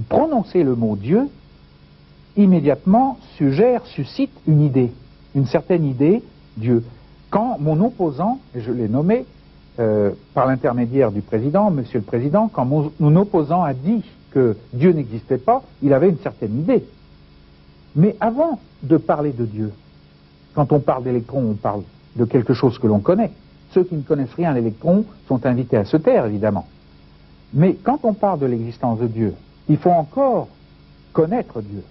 Prononcer le mot Dieu, immédiatement suscite une idée, une certaine idée, Dieu. Quand mon opposant, et je l'ai nommé par l'intermédiaire du président, Monsieur le Président, quand mon opposant a dit que Dieu n'existait pas, il avait une certaine idée. Mais avant de parler de Dieu, quand on parle d'électrons, on parle de quelque chose que l'on connaît. Ceux qui ne connaissent rien à l'électron sont invités à se taire, évidemment. Mais quand on parle de l'existence de Dieu, il faut encore connaître Dieu.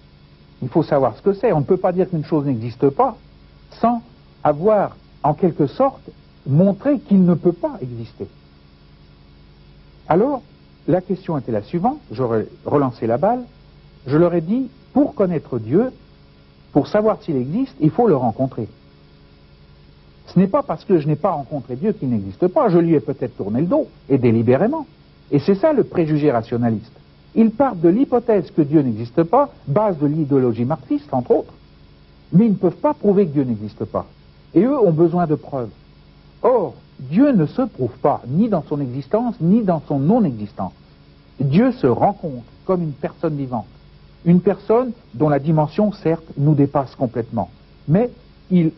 Il faut savoir ce que c'est. On ne peut pas dire qu'une chose n'existe pas sans avoir, en quelque sorte, montré qu'il ne peut pas exister. Alors, la question était la suivante, j'aurais relancé la balle, je leur ai dit, pour connaître Dieu, pour savoir s'il existe, il faut le rencontrer. Ce n'est pas parce que je n'ai pas rencontré Dieu qu'il n'existe pas, je lui ai peut-être tourné le dos, et délibérément. Et c'est ça le préjugé rationaliste. Ils partent de l'hypothèse que Dieu n'existe pas, base de l'idéologie marxiste, entre autres, mais ils ne peuvent pas prouver que Dieu n'existe pas. Et eux ont besoin de preuves. Or, Dieu ne se prouve pas, ni dans son existence, ni dans son non-existence. Dieu se rencontre comme une personne vivante. Une personne dont la dimension, certes, nous dépasse complètement. Mais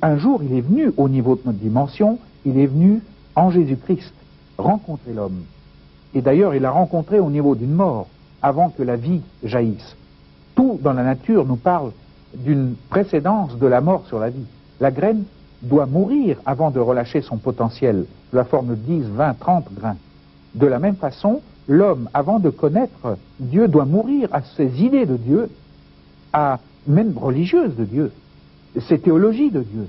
un jour, il est venu au niveau de notre dimension, il est venu en Jésus-Christ, rencontrer l'homme. Et d'ailleurs, il l'a rencontré au niveau d'une mort, avant que la vie jaillisse. Tout dans la nature nous parle d'une précédence de la mort sur la vie. La graine doit mourir avant de relâcher son potentiel, sous la forme de 10, 20, 30 grains. De la même façon, l'homme, avant de connaître Dieu, doit mourir à ses idées de Dieu, à même religieuses de Dieu, ses théologies de Dieu.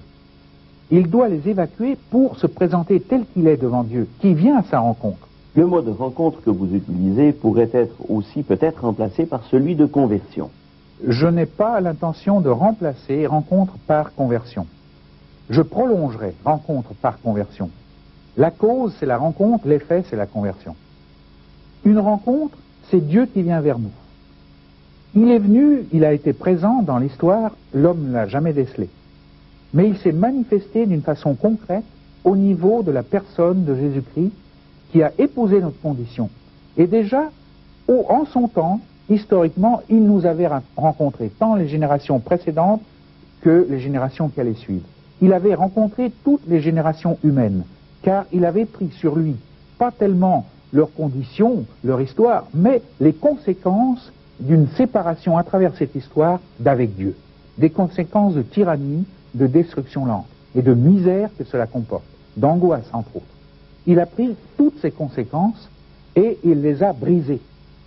Il doit les évacuer pour se présenter tel qu'il est devant Dieu, qui vient à sa rencontre. Le mot de rencontre que vous utilisez pourrait être aussi peut-être remplacé par celui de conversion. Je n'ai pas l'intention de remplacer rencontre par conversion. Je prolongerai rencontre par conversion. La cause, c'est la rencontre, l'effet, c'est la conversion. Une rencontre, c'est Dieu qui vient vers nous. Il est venu, il a été présent dans l'histoire, l'homme ne l'a jamais décelé. Mais il s'est manifesté d'une façon concrète au niveau de la personne de Jésus-Christ qui a épousé notre condition. Et déjà, en son temps, historiquement, il nous avait rencontrés, tant les générations précédentes que les générations qui allaient suivre. Il avait rencontré toutes les générations humaines, car il avait pris sur lui, pas tellement leurs conditions, leur histoire, mais les conséquences d'une séparation à travers cette histoire d'avec Dieu. Des conséquences de tyrannie, de destruction lente, et de misère que cela comporte, d'angoisse entre autres. Il a pris toutes ces conséquences et il les a brisées.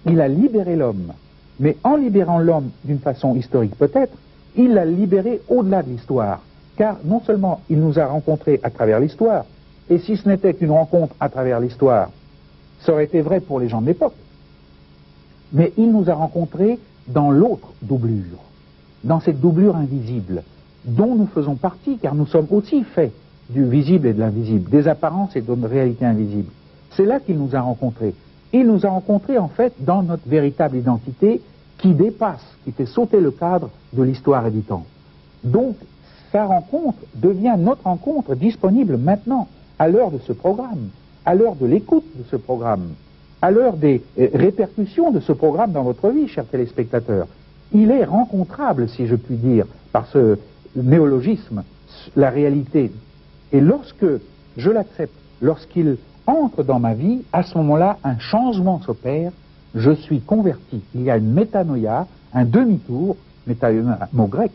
Il a libéré l'homme. Mais en libérant l'homme d'une façon historique peut-être, il l'a libéré au-delà de l'histoire. Car non seulement il nous a rencontrés à travers l'histoire, et si ce n'était qu'une rencontre à travers l'histoire, ça aurait été vrai pour les gens de l'époque, mais il nous a rencontrés dans l'autre doublure, dans cette doublure invisible, dont nous faisons partie, car nous sommes aussi faits du visible et de l'invisible, des apparences et d'une réalité invisible. C'est là qu'il nous a rencontrés. Il nous a rencontrés en fait dans notre véritable identité qui dépasse, qui fait sauter le cadre de l'histoire et du temps. Donc, sa rencontre devient notre rencontre disponible maintenant, à l'heure de ce programme, à l'heure de l'écoute de ce programme, à l'heure des répercussions de ce programme dans votre vie, chers téléspectateurs. Il est rencontrable, si je puis dire, par ce néologisme, la réalité. Et lorsque je l'accepte, lorsqu'il entre dans ma vie, à ce moment-là, un changement s'opère, je suis converti. Il y a une métanoïa, un demi-tour, métanoïa, mot grec,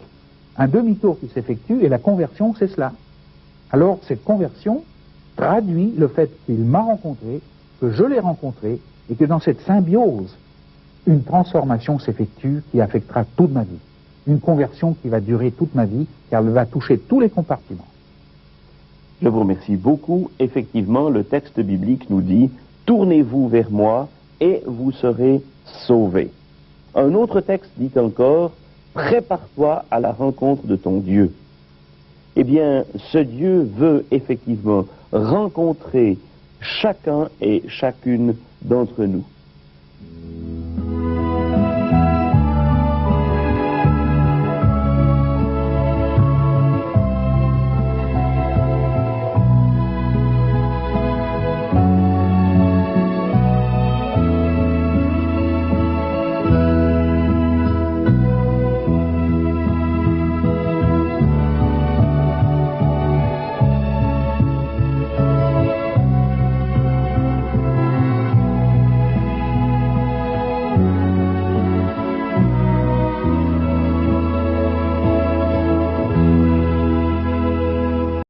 un demi-tour qui s'effectue, et la conversion, c'est cela. Alors, cette conversion traduit le fait qu'il m'a rencontré, que je l'ai rencontré, et que dans cette symbiose, une transformation s'effectue qui affectera toute ma vie. Une conversion qui va durer toute ma vie, car elle va toucher tous les compartiments. Je vous remercie beaucoup. Effectivement, le texte biblique nous dit « Tournez-vous vers moi et vous serez sauvés ». Un autre texte dit encore « Prépare-toi à la rencontre de ton Dieu ». Eh bien, ce Dieu veut effectivement rencontrer chacun et chacune d'entre nous.